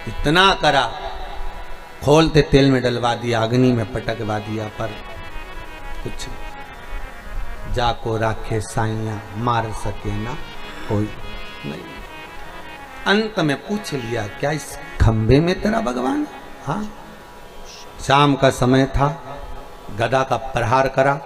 इतना करा, खोलते तेल में डलवा दिया, अग्नि में पटकवा दिया, पर कुछ जाको राखे साइया मार सके ना कोई नहीं। अंत में पूछ लिया, क्या इस खंबे में तेरा भगवान? हाँ। शाम का समय था, गदा का प्रहार करा,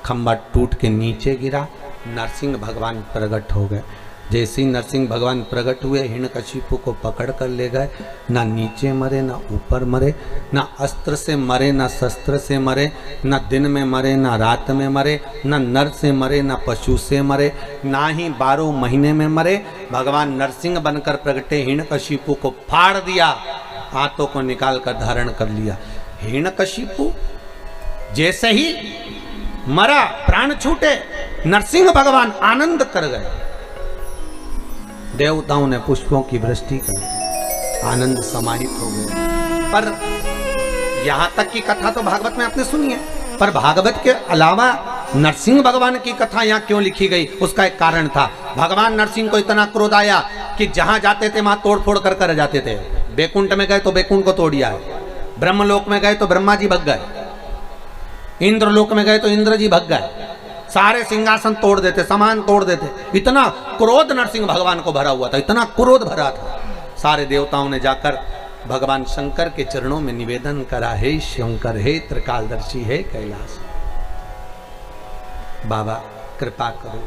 खंबा टूट के नीचे गिरा, नरसिंह भगवान प्रकट हो गए। जैसे ही नरसिंह भगवान प्रकट हुए, हिरण्यकशिपु को पकड़ कर ले गए। ना नीचे मरे, ना ऊपर मरे, ना अस्त्र से मरे, ना शस्त्र से मरे, ना दिन में मरे, ना रात में मरे, ना नर से मरे, ना पशु से मरे, ना ही 12 महीने में मरे। भगवान नरसिंह बनकर प्रगटे, हिरण्यकशिपु को फाड़ दिया, हाथों को निकाल कर धारण कर लिया। हिरण्यकशिपु जैसे ही मरा, प्राण छूटे, नरसिंह भगवान आनंद कर गए। देवताओं ने पुष्पों की वृष्टि कर, आनंद समाहित हो गए। पर यहां तक की कथा तो भागवत में आपने सुनी है, पर भागवत के अलावा नरसिंह भगवान की कथा यहाँ क्यों लिखी गई, उसका एक कारण था। भगवान नरसिंह को इतना क्रोध आया कि जहां जाते थे वहां तोड़ फोड़ कर कर जाते थे। बैकुंठ में गए तो बैकुंठ को तोड़ दिया, ब्रह्मलोक में गए तो ब्रह्मा जी भग गए, इंद्रलोक में गए तो इंद्र जी भग गए, सारे सिंहासन तोड़ देते, सामान तोड़ देते। इतना क्रोध नरसिंह भगवान को भरा हुआ था, इतना क्रोध भरा था। सारे देवताओं ने जाकर भगवान शंकर के चरणों में निवेदन करा, हे शंकर, हे त्रिकालदर्शी, हे कैलाश, बाबा कृपा करो,